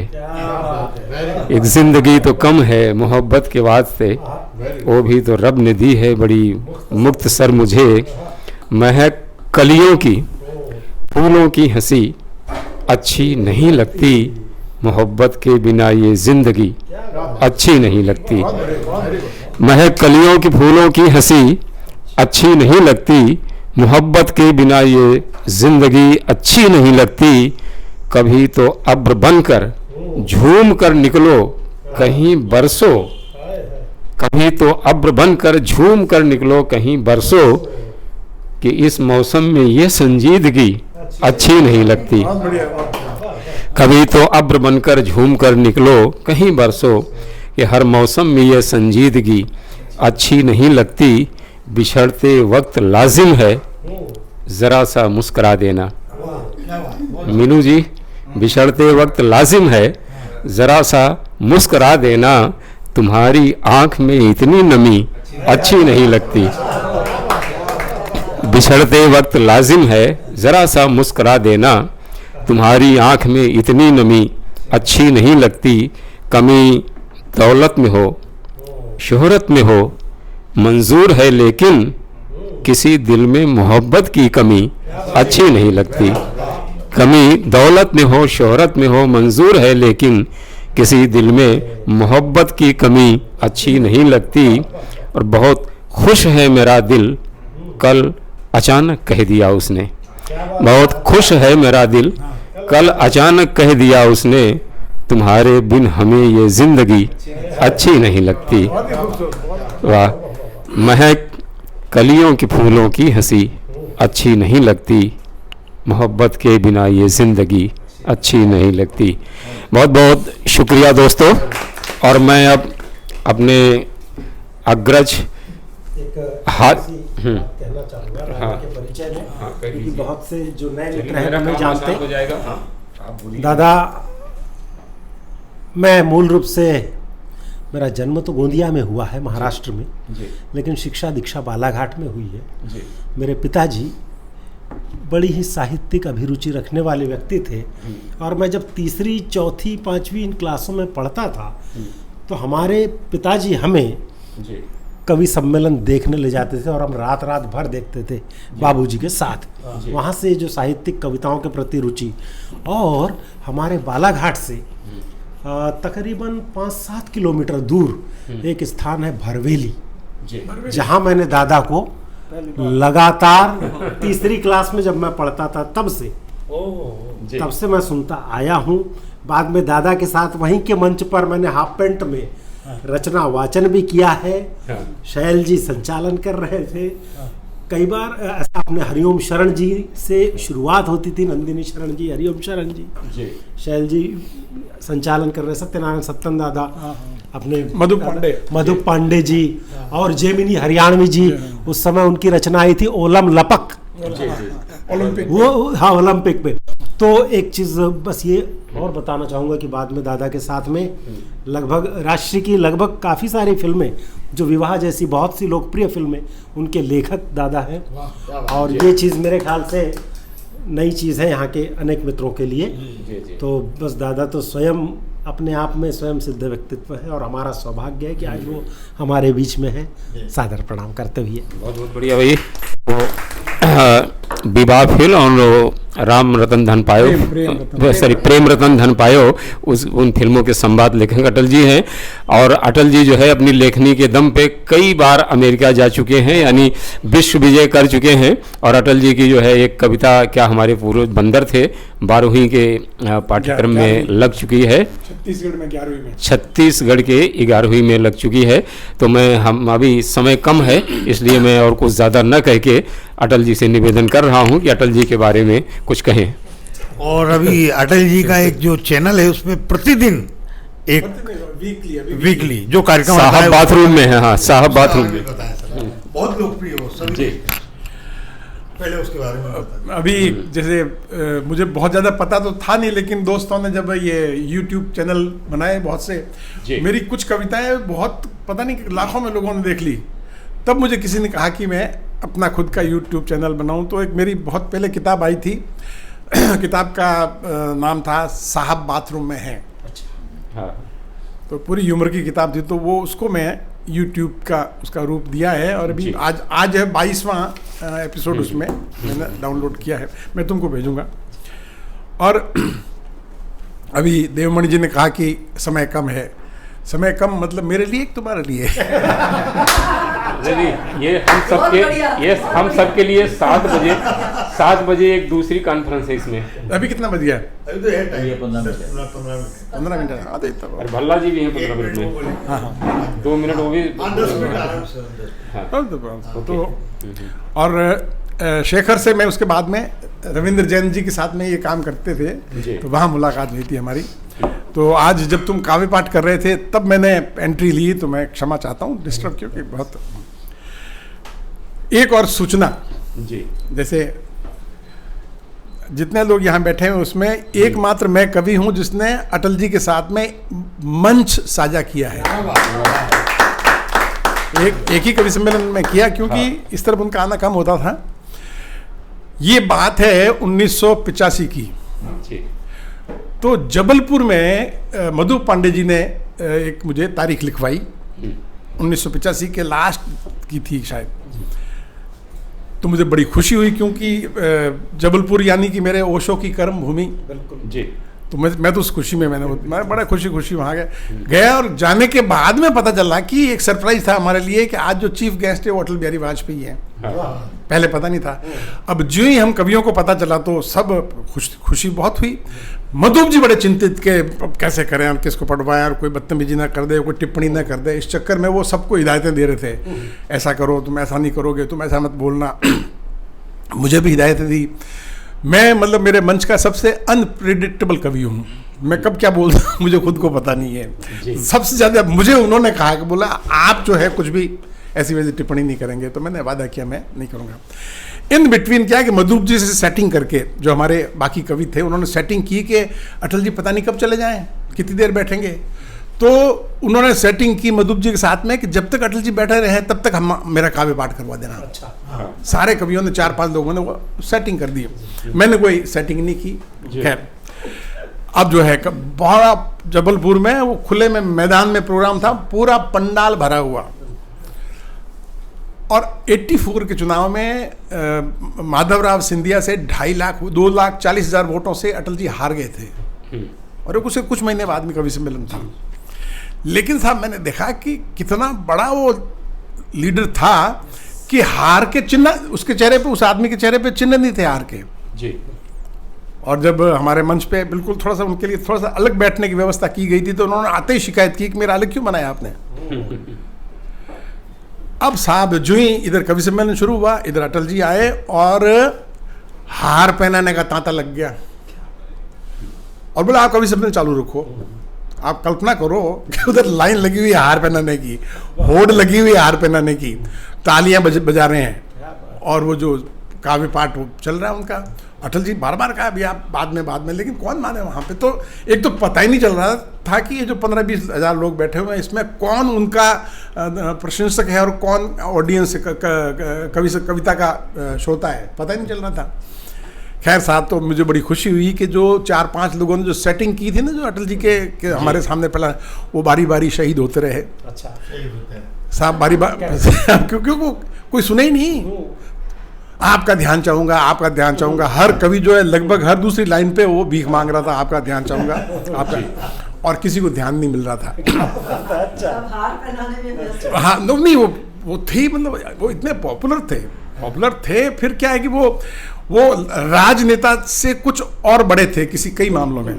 एक ज़िंदगी तो कम है मोहब्बत के वास्ते, वो भी तो रब ने दी है बड़ी मुख्तसर मुझे। महक कलियों की फूलों की हंसी अच्छी नहीं लगती, मोहब्बत के बिना ये ज़िंदगी अच्छी नहीं लगती। महक कलियों की फूलों की हंसी अच्छी नहीं लगती, मोहब्बत के बिना ये ज़िंदगी अच्छी नहीं लगती। कभी तो अब्र बनकर झूम कर निकलो कहीं बरसों, कभी तो अब्र बनकर झूम कर निकलो कहीं बरसों, कि इस मौसम में ये संजीदगी अच्छी नहीं लगती। कभी तो अब्र बनकर झूम कर निकलो कहीं बरसों, कि हर मौसम में ये संजीदगी अच्छी नहीं लगती। बिछड़ते वक्त लाजिम है ज़रा सा मुस्करा देना। मीनू जी, बिछड़ते वक्त लाजिम है ज़रा सा मुस्करा देना, तुम्हारी आँख में इतनी नमी अच्छी नहीं लगती। बिछड़ते वक्त लाजिम है ज़रा सा मुस्करा देना, तुम्हारी आँख में इतनी नमी अच्छी नहीं लगती। कमी दौलत में हो शोहरत में हो मंजूर है, लेकिन किसी दिल में मोहब्बत की कमी अच्छी नहीं लगती। कमी दौलत में हो शोहरत में हो मंजूर है, लेकिन किसी दिल में मोहब्बत की कमी अच्छी नहीं लगती। और बहुत खुश है मेरा दिल कल अचानक कह दिया उसने, बहुत खुश है मेरा दिल कल अचानक कह दिया उसने, तुम्हारे बिन हमें ये ज़िंदगी अच्छी नहीं लगती। वाह। महक कलियों की फूलों की हंसी अच्छी नहीं लगती, मोहब्बत के बिना ये ज़िंदगी अच्छी नहीं लगती। बहुत बहुत शुक्रिया दोस्तों। और मैं अब अपने अग्रज हाथ कहना चाहूँगा के परिचय में, क्योंकि बहुत से जो नए मित्र हैं हमें जानते हैं। दादा, मैं मूल रूप से, मेरा जन्म तो गोंदिया में हुआ है महाराष्ट्र में, लेकिन शिक्षा दीक्षा बालाघाट में हुई है। मेरे पिताजी बड़ी ही साहित्यिक अभिरुचि रखने वाले व्यक्ति थे, और मैं जब तीसरी चौथी पांचवी इन क्लासों में पढ़ता था तो हमारे पिताजी हमें कवि सम्मेलन देखने ले जाते थे और हम रात रात भर देखते थे बाबूजी के साथ। वहाँ से जो साहित्यिक कविताओं के प्रति रुचि, और हमारे बालाघाट से तकरीबन 5-7 किलोमीटर दूर एक स्थान है भरवेली, जहाँ मैंने दादा को लगातार तीसरी क्लास में जब मैं पढ़ता था तब से मैं सुनता आया हूँ। बाद में दादा के साथ वहीं के मंच पर मैंने हाफ पैंट में रचना वाचन भी किया है। शैल जी संचालन कर रहे थे। कई बार ऐसा अपने हरिओम शरण जी से शुरुआत होती थी, नंदिनी शरण जी, हरिओम शरण जी, शैल जी संचालन कर रहे, सत्यनारायण सत्तन दादा, अपने मधु पांडे जी और जेमिनी हरियाणवी जी। उस समय उनकी रचना आई थी ओलम लपक, ओलंपिक, वो हाँ ओलंपिक पे। तो एक चीज़ बस ये और बताना चाहूँगा कि बाद में दादा के साथ में लगभग राष्ट्रीय की लगभग काफ़ी सारी फिल्में, जो विवाह जैसी बहुत सी लोकप्रिय फिल्में, उनके लेखक दादा हैं। और ये चीज़ मेरे ख्याल से नई चीज़ है यहाँ के अनेक मित्रों के लिए। तो बस दादा तो स्वयं अपने आप में स्वयं सिद्ध व्यक्तित्व है और हमारा सौभाग्य है कि आज वो हमारे बीच में है। सादर प्रणाम करते हुए बहुत बहुत बढ़िया भाई। वो विवाह फिल्म और राम रतन धन पायो, सॉरी प्रेम रतन धन पायो, उन फिल्मों के संवाद लेखक अटल जी हैं। और अटल जी जो है अपनी लेखनी के दम पे कई बार अमेरिका जा चुके हैं, यानी विश्व विजय कर चुके हैं। और अटल जी की जो है एक कविता, क्या हमारे पूर्वज बंदर थे, 12वीं के पाठ्यक्रम में लग चुकी है, छत्तीसगढ़ के 11वीं में लग चुकी है। तो हम अभी समय कम है, इसलिए मैं और कुछ ज़्यादा न कह के अटल जी से निवेदन कर रहा हूं कि अटल जी के बारे में कुछ कहें। और अभी अटल जी का एक जो चैनल है उसमें प्रतिदिन एक वीकली जो कार्यक्रम साहब बाथरूम में है, हाँ साहब बाथरूम में, बहुत लोकप्रिय हो सभी। पहले उसके बारे में अभी जैसे मुझे बहुत ज़्यादा पता तो था नहीं, लेकिन दोस्तों ने जब ये YouTube चैनल बनाए बहुत से, मेरी कुछ कविताएं बहुत पता नहीं लाखों में लोगों ने देख ली। तब मुझे किसी ने कहा कि मैं अपना खुद का YouTube चैनल बनाऊं। तो एक मेरी बहुत पहले किताब आई थी किताब का नाम था साहब बाथरूम में हैं। हाँ। तो पूरी उम्र की किताब थी, तो वो उसको मैं YouTube का उसका रूप दिया है। और अभी आज है 22वां एपिसोड, उसमें मैंने डाउनलोड किया है, मैं तुमको भेजूंगा। और अभी देवमणि जी ने कहा कि समय कम है, समय कम मतलब मेरे लिए, तुम्हारे लिए ये हम सबके लिए 7 बजे एक दूसरी कॉन्फ्रेंस है इसमें। अभी कितना बज गया? अभी तो है 15 मिनट। और भल्ला जी भी हैं 15 मिनट में। हाँ 2 मिनट वो भी 10 मिनट। तो और शेखर से मैं उसके बाद में रविंद्र जैन जी के साथ में ये काम करते थे, तो वहाँ मुलाकात हुई थी हमारी। तो आज जब तुम काव्य पाठ कर रहे थे तब मैंने एंट्री ली, तो मैं क्षमा चाहता हूँ डिस्टर्ब, क्योंकि बहुत। एक और सूचना जी, जैसे जितने लोग यहाँ बैठे हैं उसमें एकमात्र मैं कवि हूँ जिसने अटल जी के साथ में मंच साझा किया है। एक ही कवि सम्मेलन में किया, क्योंकि इस तरफ उनका आना कम होता था। ये बात है 1985 की। तो जबलपुर में मधु पांडे जी ने एक मुझे तारीख लिखवाई, 1985 के लास्ट की थी शायद। तो मुझे बड़ी खुशी हुई, क्योंकि जबलपुर यानी कि मेरे ओशो की कर्म भूमि। बिल्कुल जी। तो मैं तो उस खुशी में मैं बड़ा खुशी वहाँ गया। और जाने के बाद में पता चला कि एक सरप्राइज था हमारे लिए कि आज जो चीफ गेस्ट है वो अटल बिहारी वाजपेयी हैं। पहले पता नहीं था। अब जो ही हम कवियों को पता चला तो सब खुशी बहुत हुई। मधुप जी बड़े चिंतित के कैसे करें, हम किसको पढ़वाएं, और कोई बदतमीजी ना कर दे, कोई टिप्पणी ना कर दे। इस चक्कर में वो सबको हिदायतें दे रहे थे, ऐसा करो, तुम ऐसा नहीं करोगे, तुम ऐसा मत बोलना। मुझे भी हिदायतें दी। मैं मतलब मेरे मंच का सबसे अनप्रिडिक्टेबल कवि हूँ। मैं कब क्या बोलता हूँ मुझे खुद को पता नहीं है। सबसे ज़्यादा मुझे उन्होंने कहा कि बोला आप जो है कुछ भी ऐसी वैसी टिप्पणी नहीं करेंगे। तो मैंने वादा किया मैं नहीं करूँगा। इन बिटवीन क्या है कि मधुप जी से सेटिंग करके, जो हमारे बाकी कवि थे, उन्होंने सेटिंग की कि अटल जी पता नहीं कब चले जाएं, कितनी देर बैठेंगे। तो उन्होंने सेटिंग की मधुप जी के साथ में कि जब तक अटल जी बैठे रहे तब तक हम मेरा काव्य पाठ करवा देना। अच्छा। सारे कवियों ने 4-5 लोगों ने वो सेटिंग कर दी। मैंने कोई सेटिंग नहीं की। खैर अब जो है बड़ा जबलपुर में वो खुले में मैदान में प्रोग्राम था, पूरा पंडाल भरा हुआ। और 84 के चुनाव में माधवराव सिंधिया से 2,40,000 वोटों से अटल जी हार गए थे, और उससे कुछ महीने बाद में कवि सम्मेलन था। लेकिन साहब मैंने देखा कि कितना बड़ा वो लीडर था कि हार के चिन्ह उसके चेहरे पे, उस आदमी के चेहरे पे चिन्ह नहीं थे हार के जी। और जब हमारे मंच पे बिल्कुल थोड़ा सा उनके लिए थोड़ा सा अलग बैठने की व्यवस्था की गई थी, तो उन्होंने आते ही शिकायत की कि मेरा अलग क्यों बनाया आपने। अब साहब जो ही इधर कवि सम्मेलन शुरू हुआ, इधर अटल जी आए और हार पहनाने का तांता लग गया और बोला आप कवि सम्मेलन चालू रखो। आप कल्पना करो कि उधर लाइन लगी हुई है हार पहनाने की, होड़ लगी हुई है हार पहनाने की, तालियां बजा रहे हैं और वो जो काव्य पाठ चल रहा है उनका। अटल जी बार बार कहा अभी आप बाद में, लेकिन कौन माने वहाँ पे। तो एक तो पता ही नहीं चल रहा था कि ये जो 15-20 हज़ार लोग बैठे हुए हैं इसमें कौन उनका प्रशंसक है और कौन ऑडियंस कविता का श्रोता है, पता ही नहीं चल रहा था। खैर साहब, तो मुझे बड़ी खुशी हुई कि जो 4-5 लोगों ने जो सेटिंग की थी ना, जो अटल जी के हमारे सामने पहला, वो बारी बारी शहीद होते रहे। अच्छा, साहब बारी क्योंकि वो कोई सुने ही नहीं। आपका ध्यान चाहूंगा, आपका ध्यान चाहूंगा, हर कवि जो है लगभग हर दूसरी लाइन पे वो भीख मांग रहा था, आपका ध्यान चाहूंगा आपका, और किसी को ध्यान नहीं मिल रहा था। हाँ नहीं, वो थे, मतलब वो इतने पॉपुलर थे। फिर क्या है कि वो राजनेता से कुछ और बड़े थे किसी कई मामलों में।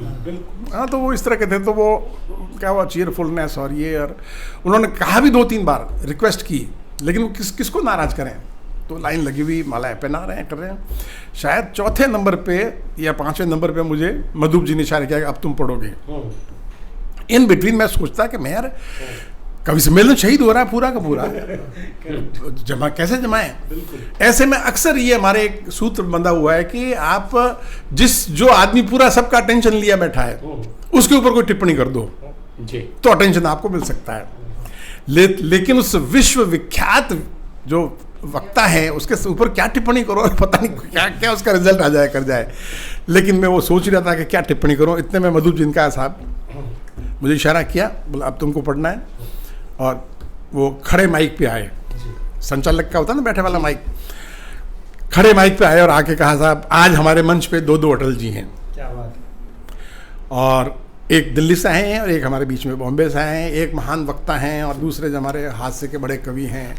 हाँ, तो वो इस तरह के थे। तो वो क्या हुआ, चीयरफुलनेस और ये, और उन्होंने कहा भी 2-3 बार, रिक्वेस्ट की, लेकिन वो किसको नाराज करें। तो लाइन लगी हुई, मालाएं पहना रहे हैं, कर रहे हैं। शायद 4थे नंबर पे या 5वें नंबर पे मुझे मधुप जी ने इशारा किया कि अब तुम पढ़ोगे। इन बिटवीन मैं सोचता कि मैं यार कवि सम्मेलन शहीद हो रहा है पूरा का पूरा, जमा कैसे जमाएं। ऐसे में अक्सर ये हमारे एक सूत्र बंधा हुआ है कि आप जो आदमी पूरा सबका अटेंशन लिया बैठा है उसके ऊपर कोई टिप्पणी कर दो जी, तो अटेंशन आपको मिल सकता है। लेकिन उस विश्व विख्यात जो वक्ता है उसके ऊपर क्या टिप्पणी करो, पता नहीं क्या उसका रिजल्ट आ जाए कर जाए। लेकिन मैं वो सोच रहा था कि क्या टिप्पणी करूं। इतने में मधु जिनका साहब मुझे इशारा किया, बोला अब तुमको पढ़ना है, और वो खड़े माइक पे आए, संचालक का होता है ना बैठे वाला माइक, खड़े माइक पे आए और आके कहा साहब आज हमारे मंच पे 2 अटल जी हैं। क्या बात है। और एक दिल्ली से आए हैं और एक हमारे बीच में बॉम्बे से आए हैं। एक महान वक्ता हैं और दूसरे जो हमारे हास्य के बड़े कवि हैं।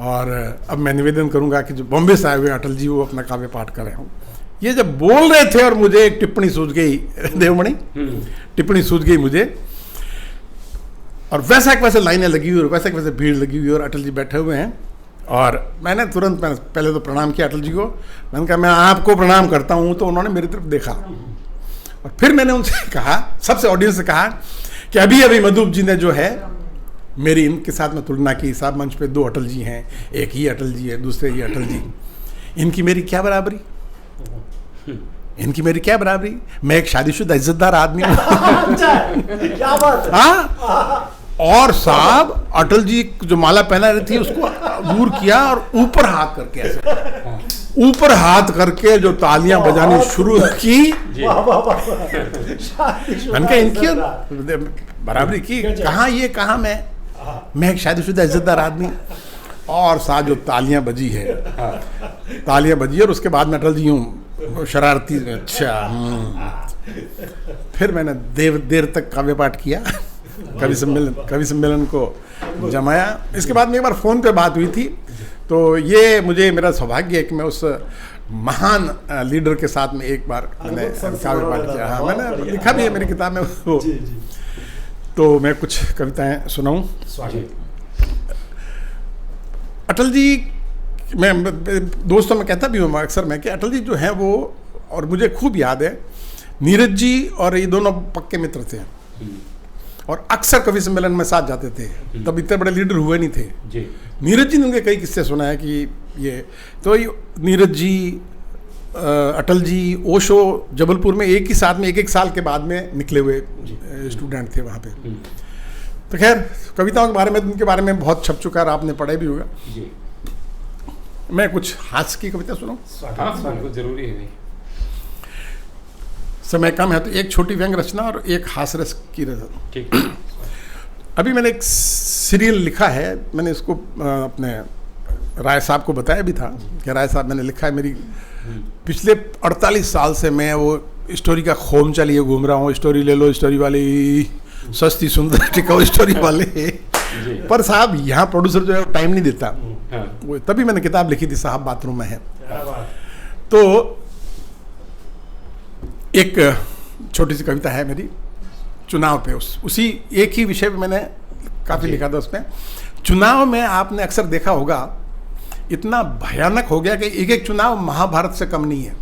और अब मैं निवेदन करूंगा कि जो बॉम्बे से आए हुए अटल जी वो अपना काव्य पाठ कर रहे हो। ये जब बोल रहे थे और मुझे एक टिप्पणी सूझ गई, देवमणि टिप्पणी सूझ गई मुझे, और वैसे लाइनें लगी हुई और वैसे भीड़ लगी हुई और अटल जी बैठे हुए हैं। और मैंने तुरंत पहले तो प्रणाम किया अटल जी को। मैंने कहा मैं आपको प्रणाम करता हूँ। तो उन्होंने मेरी तरफ देखा और फिर मैंने उनसे कहा, सबसे ऑडियंस से कहा कि अभी मधुप जी ने जो है मेरी इनके साथ में तुलना की। साहब मंच पे 2 अटल जी हैं, एक ही अटल जी है, दूसरे ही अटल जी, इनकी मेरी क्या बराबरी, इनकी मेरी क्या बराबरी, मैं एक शादीशुदा इज्जतदार आदमी हूँ। क्या बात। हाँ, और साहब अटल जी जो माला पहना रही थी उसको दूर किया और ऊपर हाथ करके, ऐसे ऊपर हाथ करके जो तालियां बजानी शुरू की। मैंने इनकी बराबरी की, कहाँ ये, कहाँ मैं एक शादीशुदा इज्जतदार आदमी। और साथ जो तालियां बजी है, तालियां बजी, और उसके बाद में अटल जी हूँ शरारती, अच्छा फिर मैंने देर तक काव्य पाठ किया, कवि सम्मेलन को जमाया। इसके बाद में एक बार फ़ोन पे बात हुई थी, तो ये मुझे मेरा सौभाग्य है कि मैं उस महान लीडर के साथ में एक बार मैंने काव्य पाठ किया। हाँ, मैंने लिखा भी है मेरी किताब में वो। तो मैं कुछ कविताएं सुनाऊं। अटल जी, मैं दोस्तों में कहता भी हूँ अक्सर मैं कि अटल जी जो हैं वो, और मुझे खूब याद है नीरज जी और ये दोनों पक्के मित्र थे और अक्सर कवि सम्मेलन में साथ जाते थे। तब इतने बड़े लीडर हुए नहीं थे जी। नीरज जी ने उनके कई किस्से सुनाए कि ये, तो नीरज जी, अटल जी, ओशो जबलपुर में एक ही साथ में एक साल के बाद में निकले हुए स्टूडेंट थे वहाँ पे। तो खैर कविताओं के बारे में, उनके बारे में बहुत छप चुका है, आपने पढ़ा भी होगा जी। मैं कुछ हास्य की कविता सुनाऊं? जरूरी है, समय कम है तो एक छोटी व्यंग रचना और एक हास्य रस की रचना। ठीक। अभी मैंने एक सीरियल लिखा है, मैंने इसको अपने राय साहब को बताया भी था कि राय साहब मैंने लिखा है, मेरी पिछले 48 साल से मैं वो स्टोरी का खोमचा लिए घूम रहा हूँ, स्टोरी ले लो, स्टोरी वाली सस्ती सुंदर टिकाऊ स्टोरी वाले। पर साहब यहाँ प्रोड्यूसर जो है टाइम नहीं देता। वो तभी मैंने किताब लिखी थी साहब बाथरूम में है। तो एक छोटी सी कविता है मेरी चुनाव पे, उसी एक ही विषय पे मैंने काफ़ी लिखा था उसमें। चुनाव में आपने अक्सर देखा होगा इतना भयानक हो गया कि एक एक चुनाव महाभारत से कम नहीं है,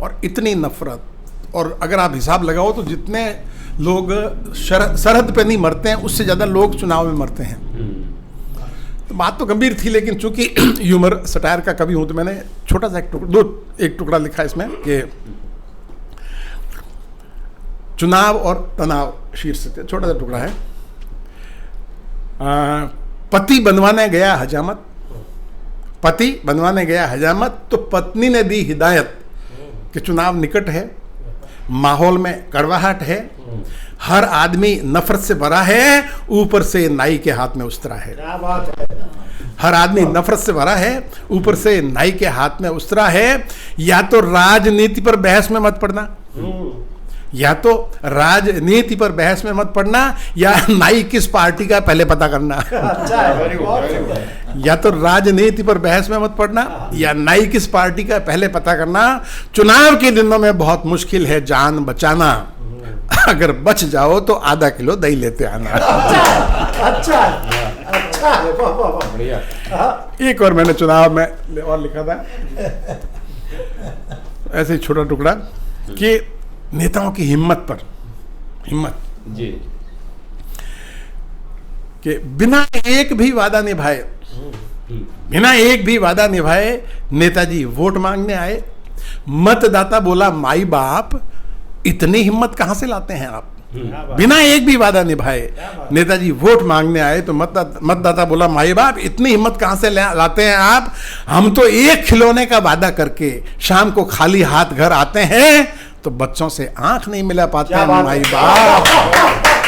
और इतनी नफरत। और अगर आप हिसाब लगाओ तो जितने लोग सरहद पे नहीं मरते हैं उससे ज़्यादा लोग चुनाव में मरते हैं। तो बात तो गंभीर थी, लेकिन चूंकि ह्यूमर सटायर का कवि हूं तो मैंने छोटा सा एक टुकड़ा लिखा इसमें कि चुनाव और तनाव शीर्षक, छोटा सा टुकड़ा है। पति बनवाने गया हजामत, पति बनवाने गया हजामत, तो पत्नी ने दी हिदायत कि चुनाव निकट है, माहौल में कड़वाहट है, हर आदमी नफरत से भरा है, ऊपर से नाई के हाथ में उस्तरा है। हर आदमी नफरत से भरा है, ऊपर से नाई के हाथ में उस्तरा है। या तो राजनीति पर बहस में मत पड़ना, या तो राजनीति पर बहस में मत पड़ना, या नाई किस पार्टी का पहले पता करना। या तो राजनीति पर बहस में मत पड़ना, या नाई किस पार्टी का पहले पता करना। चुनाव के दिनों में बहुत मुश्किल है जान बचाना, अगर बच जाओ तो आधा किलो दही लेते आना। अच्छा बढ़िया। एक और मैंने चुनाव में और लिखा था ऐसे ही छोटा टुकड़ा कि नेताओं की हिम्मत जी, कि बिना एक भी वादा निभाए, नेताजी वोट मांगने आए। मतदाता बोला माई बाप, इतनी हिम्मत कहां से लाते हैं आप? बिना एक भी वादा निभाए नेताजी वोट मांगने आए, तो मतदाता बोला माई बाप, इतनी हिम्मत कहां से लाते हैं आप? हम तो एक खिलौने का वादा करके शाम को खाली हाथ घर आते हैं, तो बच्चों से आंख नहीं मिला पाते हैं माई बाप।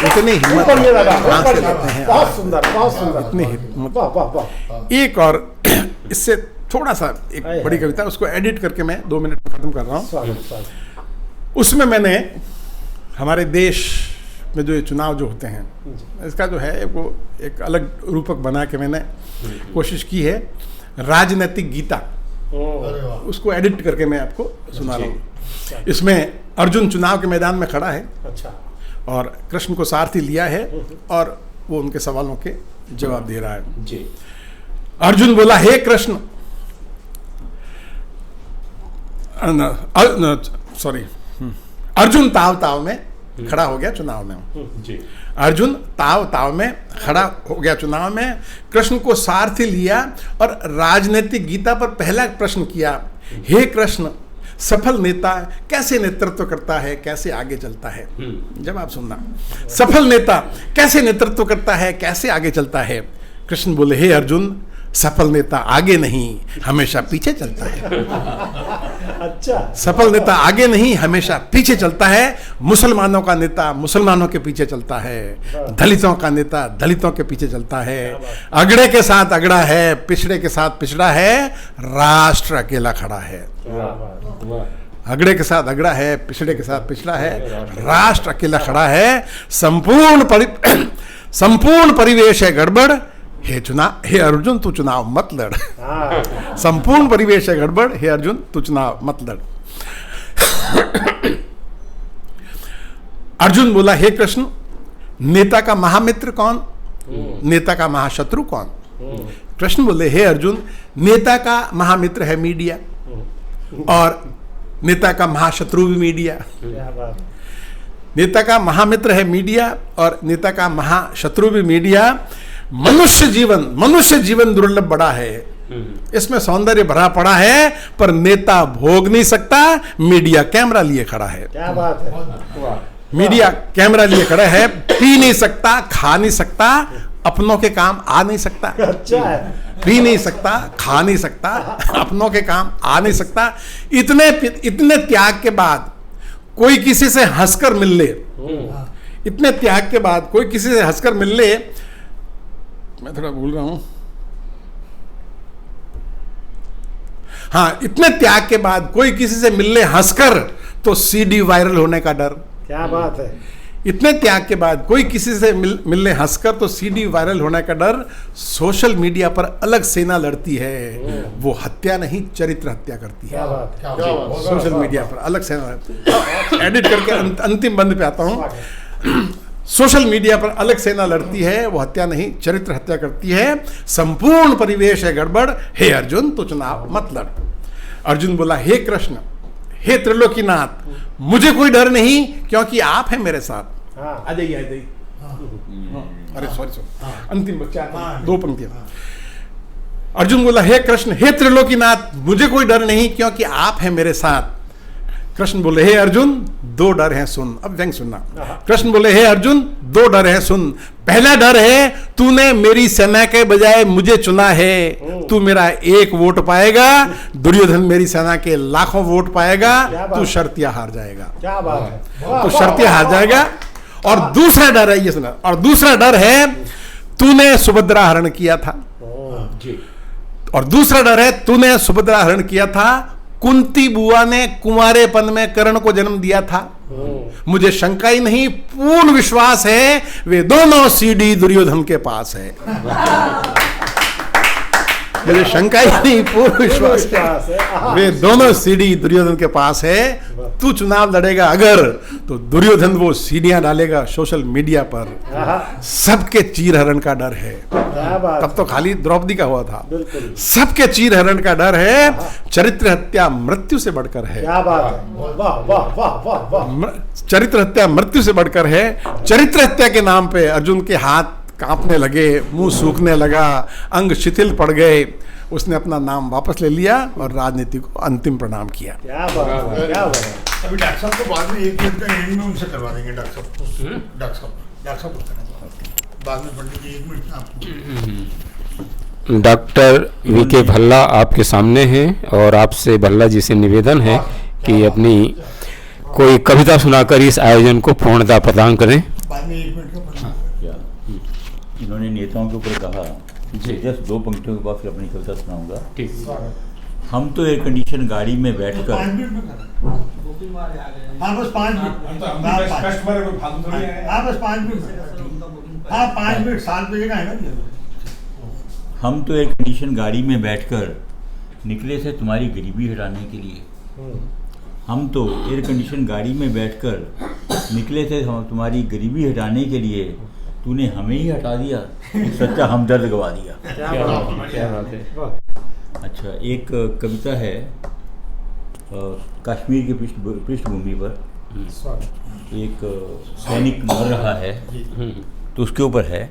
इतनी हिम्मत कहां से लाते हैं? बहुत सुंदर, बहुत सुंदर, इतनी हिम्मत। वाह वाह वाह। एक और इससे थोड़ा सा एक बड़ी कविता, उसको एडिट करके मैं 2 मिनट में खत्म कर रहा हूँ। उसमें मैंने हमारे देश में जो ये चुनाव जो होते हैं, इसका जो है वो एक अलग रूपक बना के मैंने कोशिश की है, राजनीतिक गीता। उसको एडिट करके मैं आपको सुना रहा हूँ। इसमें अर्जुन चुनाव के मैदान में खड़ा है, अच्छा, और कृष्ण को सारथी लिया है, और वो उनके सवालों के जवाब दे रहा है। जी। अर्जुन बोला, हे कृष्ण, सॉरी, अर्जुन ताव ताव में खड़ा हो गया चुनाव में। जी। अर्जुन ताव ताव में खड़ा हो गया चुनाव में, कृष्ण को सारथी लिया और राजनीतिक गीता पर पहला प्रश्न किया, हे कृष्ण, सफल नेता कैसे नेतृत्व करता है, कैसे आगे चलता है? जवाब सुनना। सफल नेता कैसे नेतृत्व करता है, कैसे आगे चलता है? कृष्ण बोले, हे अर्जुन, सफल नेता आगे नहीं हमेशा पीछे चलता है। अच्छा, सफल नेता आगे नहीं हमेशा पीछे चलता है। मुसलमानों का नेता मुसलमानों के पीछे चलता है, दलितों का नेता दलितों के पीछे चलता है, अगड़े के साथ अगड़ा है, पिछड़े के साथ पिछड़ा है, राष्ट्र अकेला खड़ा है। अगड़े के साथ अगड़ा है, पिछड़े के साथ पिछड़ा है, राष्ट्र अकेला खड़ा है। संपूर्ण परिवेश है गड़बड़, हे अर्जुन तू चुनाव मत लड़। संपूर्ण परिवेश है गड़बड़, हे अर्जुन तू चुनाव मत लड़। अर्जुन बोला, हे कृष्ण, नेता का महामित्र कौन, नेता का महाशत्रु कौन? कृष्ण बोले, हे अर्जुन, नेता का महामित्र है मीडिया, और नेता का महाशत्रु भी मीडिया। नेता का महामित्र है मीडिया और नेता का महाशत्रु भी मीडिया। मनुष्य जीवन दुर्लभ बड़ा है, इसमें सौंदर्य भरा पड़ा है, पर नेता भोग नहीं सकता, मीडिया कैमरा लिए खड़ा है। क्या बात है। मीडिया कैमरा लिए खड़ा है, पी नहीं सकता, खा नहीं सकता, अपनों के काम आ नहीं सकता। अच्छा है। पी नहीं सकता, खा नहीं सकता, अपनों के काम आ नहीं सकता। इतने त्याग के बाद कोई किसी से हंसकर मिल ले, इतने त्याग के बाद कोई किसी से हंसकर मिल ले, मैं थोड़ा भूल रहा हूं, हाँ, इतने त्याग के बाद कोई किसी से मिलने हंसकर तो सीडी वायरल होने का डर। क्या बात है। इतने त्याग के बाद कोई किसी से मिलने हंसकर तो सीडी वायरल होने का डर। सोशल मीडिया पर अलग सेना लड़ती है, वो हत्या नहीं चरित्र हत्या करती है। क्या बात है। सोशल मीडिया पर अलग सेना, एडिट करके अंतिम बंद पे आता हूँ। सोशल मीडिया पर अलग सेना लड़ती है, वो हत्या नहीं चरित्र हत्या करती है। संपूर्ण परिवेश है गड़बड़, हे अर्जुन तो चुनाव मत लड़। अर्जुन बोला, हे कृष्ण, हे त्रिलोकीनाथ, मुझे कोई डर नहीं क्योंकि आप हैं मेरे साथ। आ जाइए, आ जाइए। अरे सॉरी, अंतिम बच्चा, 2 पंक्तियां। अर्जुन बोला, हे कृष्ण, हे त्रिलोकीनाथ, मुझे कोई डर नहीं क्योंकि आप हैं मेरे साथ। कृष्ण बोले, हे अर्जुन 2 डर हैं सुन। अब व्यंग सुनना। कृष्ण बोले, हे अर्जुन 2 डर हैं सुन। पहला डर है, तूने मेरी सेना के बजाय मुझे चुना है, तू मेरा 1 वोट पाएगा, दुर्योधन मेरी सेना के लाखों वोट पाएगा, तू शर्तिया हार जाएगा। क्या बात है। तो शर्तिया हार जाएगा। और दूसरा डर है, ये सुना, और दूसरा डर है, तूने सुभद्रा हरण किया था। और दूसरा डर है, तूने सुभद्रा हरण किया था, कुंती बुआ ने कुंवारेपन में कर्ण को जन्म दिया था। मुझे शंका ही नहीं, पूर्ण विश्वास है, वे दोनों सीडी दुर्योधन के पास है। मुझे शंका ही नहीं, पूर्ण विश्वास है, वे दोनों सीडी दुर्योधन के पास है। तू चुनाव लड़ेगा अगर, तो दुर्योधन वो सीढ़ियां डालेगा सोशल मीडिया पर। सबके चीर हरण का डर है। तब तो खाली द्रौपदी का हुआ था। सबके चीर हरण का डर है। चरित्र हत्या मृत्यु से बढ़कर है। क्या बात है। वाह वाह वाह वाह वाह। चरित्र हत्या मृत्यु से बढ़कर है। चरित्र हत्या के नाम पे अर्जुन के हाथ कांपने लगे, मुंह सूखने लगा, अंग शिथिल पड़ गए। उसने अपना नाम वापस ले लिया और राजनीति को अंतिम प्रणाम किया। क्या बात है, क्या बात है। अभी डॉक्टर साहब को बाद में 1 मिनट का एंड में उनसे करवा देंगे। डॉक्टर साहब को बाद में पंडित जी 1 मिनट आपको। डॉक्टर वीके भल्ला आपके सामने हैं और आपसे भल्ला जी से निवेदन है कि अपनी कोई कविता सुनाकर इस आयोजन को पूर्णता प्रदान करें। बाद में 1 मिनट का इन्होंने नेताओं के ऊपर कहा, जस्ट 2 पंक्तियों के बाद फिर अपनी कविता सुनाऊंगा। हम तो एयर कंडीशन गाड़ी में बैठकर, हाँ बस 5 मिनट, हाँ बस 5 मिनट, हाँ 5 मिनट 7 बजे का है ना। हम तो एयर कंडीशन गाड़ी में बैठकर निकले थे तुम्हारी गरीबी हटाने के लिए। हम तो एयर कंडीशन गाड़ी में बैठकर निकले थे तुम्हारी गरीबी हटाने के लिए, तूने हमें ही हटा दिया, एक सच्चा हमदर्द गवा दिया। क्या बात है। अच्छा, एक कविता है कश्मीर की पृष्ठभूमि पर। एक सैनिक मर रहा है तो उसके ऊपर है।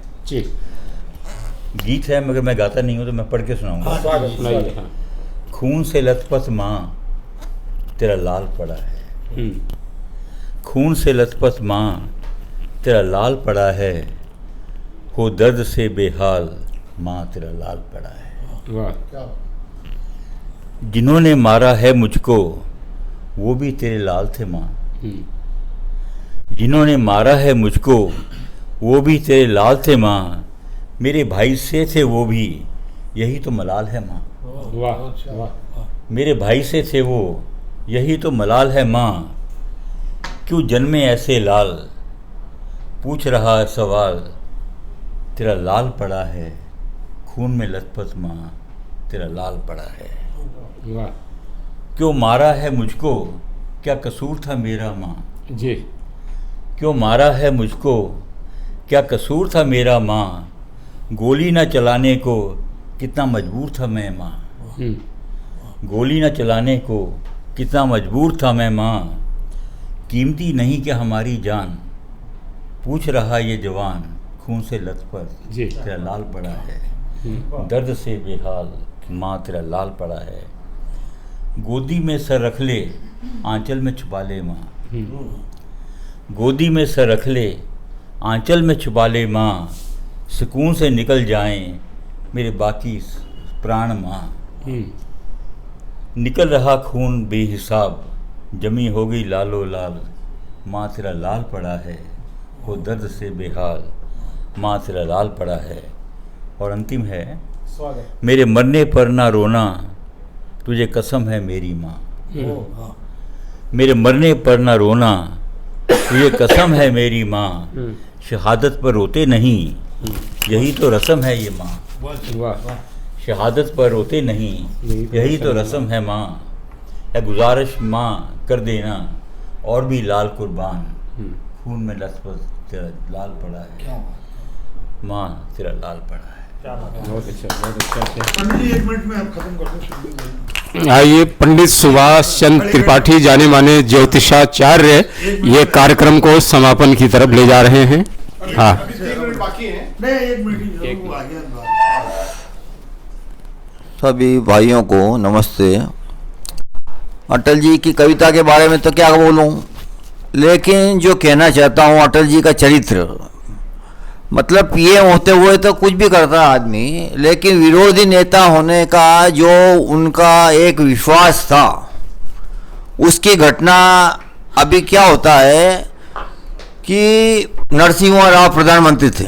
गीत है मगर मैं गाता नहीं हूँ तो मैं पढ़ के सुनाऊंगा। खून से लथपथ माँ तेरा लाल पड़ा है, खून से लथपथ माँ तेरा लाल पड़ा है, हो दर्द से बेहाल माँ तेरा लाल पड़ा है। वाह। जिन्होंने मारा है मुझको वो भी तेरे लाल थे माँ, जिन्होंने मारा है मुझको वो भी तेरे लाल थे माँ, मेरे भाई से थे वो भी यही तो मलाल है माँ। वाह वाह। मेरे भाई से थे वो यही तो मलाल है माँ, क्यों जन्मे ऐसे लाल, पूछ रहा है सवाल, तेरा लाल पड़ा है, खून में लथपथ माँ तेरा लाल पड़ा है। वाह। क्यों मारा है मुझको, क्या कसूर था मेरा माँ, जी। क्यों मारा है मुझको, क्या कसूर था मेरा माँ, गोली न चलाने को कितना मजबूर था मैं माँ, गोली न चलाने को कितना मजबूर था मैं माँ, कीमती नहीं क्या हमारी जान, पूछ रहा ये जवान, खून से लथपथ जी। तेरा लाल पड़ा है, दर्द से बेहाल माँ तेरा लाल पड़ा है, गोदी में सर रख ले आंचल में छुपा ले माँ, गोदी में सर रख ले आंचल में छुपा ले माँ, सुकून से निकल जाएं मेरे बाकी प्राण माँ, निकल रहा खून बेहिसाब जमी हो गई लालो लाल, माँ तेरा लाल पड़ा है, वो दर्द से बेहाल माँ तेरा लाल पड़ा है। और अंतिम है, मेरे मरने पर ना रोना तुझे कसम है मेरी माँ, मेरे मरने पर न रोना, तुझे कसम है मेरी माँ, शहादत पर रोते नहीं, यही तो रस्म है ये माँ, वाह, शहादत पर रोते नहीं, यही तो रस्म है माँ, है गुजारिश माँ कर देना और भी लाल कुर्बान, खून में लथपथ तेरा लाल पड़ा है, माँ तेरा लाल पड़ा है। बहुत अच्छा, बहुत अच्छा। पंडित जी 1 मिनट में आप खत्म कर दो। आइए, पंडित सुभाष चंद्र त्रिपाठी, जाने माने ज्योतिषाचार्य, ये कार्यक्रम को समापन की तरफ ले जा रहे हैं। हाँ, नहीं 1 मिनट ही, वो आ गया। सभी भाइयों को नमस्ते। अटल जी की कविता के बारे में तो क्या बोलूं, लेकिन जो कहना चाहता हूं, अटल जी का चरित्र, मतलब पीएम होते हुए तो कुछ भी करता आदमी, लेकिन विरोधी नेता होने का जो उनका एक विश्वास था, उसकी घटना अभी क्या होता है कि नरसिम्हा राव प्रधानमंत्री थे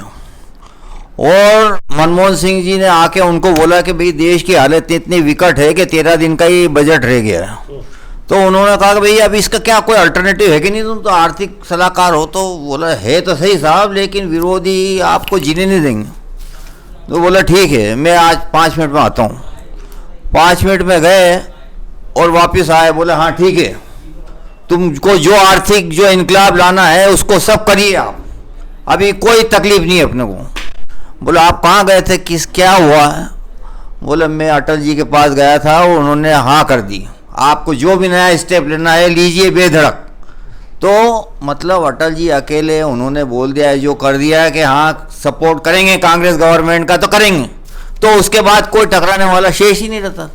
और मनमोहन सिंह जी ने आके उनको बोला कि भाई देश की हालत इतनी विकट है कि 13 दिन का ही बजट रह गया है। तो उन्होंने कहा कि भाई अब इसका क्या कोई अल्टरनेटिव है कि नहीं, तुम तो आर्थिक सलाहकार हो। तो बोला है तो सही साहब, लेकिन विरोधी आपको जीने नहीं देंगे। तो बोला ठीक है, मैं आज 5 मिनट में आता हूँ। 5 मिनट में गए और वापस आए, बोले हाँ ठीक है, तुमको जो आर्थिक जो इनकलाब लाना है उसको सब करिए आप, अभी कोई तकलीफ नहीं है अपने को। बोला आप कहाँ गए थे, क्या हुआ है? बोले मैं अटल जी के पास गया था और उन्होंने हाँ कर दी, आपको जो भी नया स्टेप लेना है लीजिए बेधड़क। तो मतलब अटल जी अकेले उन्होंने बोल दिया है, जो कर दिया है कि हाँ सपोर्ट करेंगे कांग्रेस गवर्नमेंट का तो करेंगे, तो उसके बाद कोई टकराने वाला शेष ही नहीं रहता।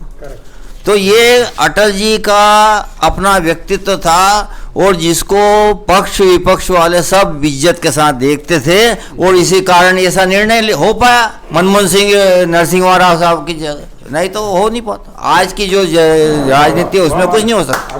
तो ये अटल जी का अपना व्यक्तित्व था और जिसको पक्ष विपक्ष वाले सब इज्जत के साथ देखते थे और इसी कारण ऐसा निर्णय हो पाया मनमोहन सिंह नरसिम्हा राव साहब की जगह, नहीं तो हो नहीं पाता। आज की जो राजनीति है उसमें कुछ नहीं हो सकता।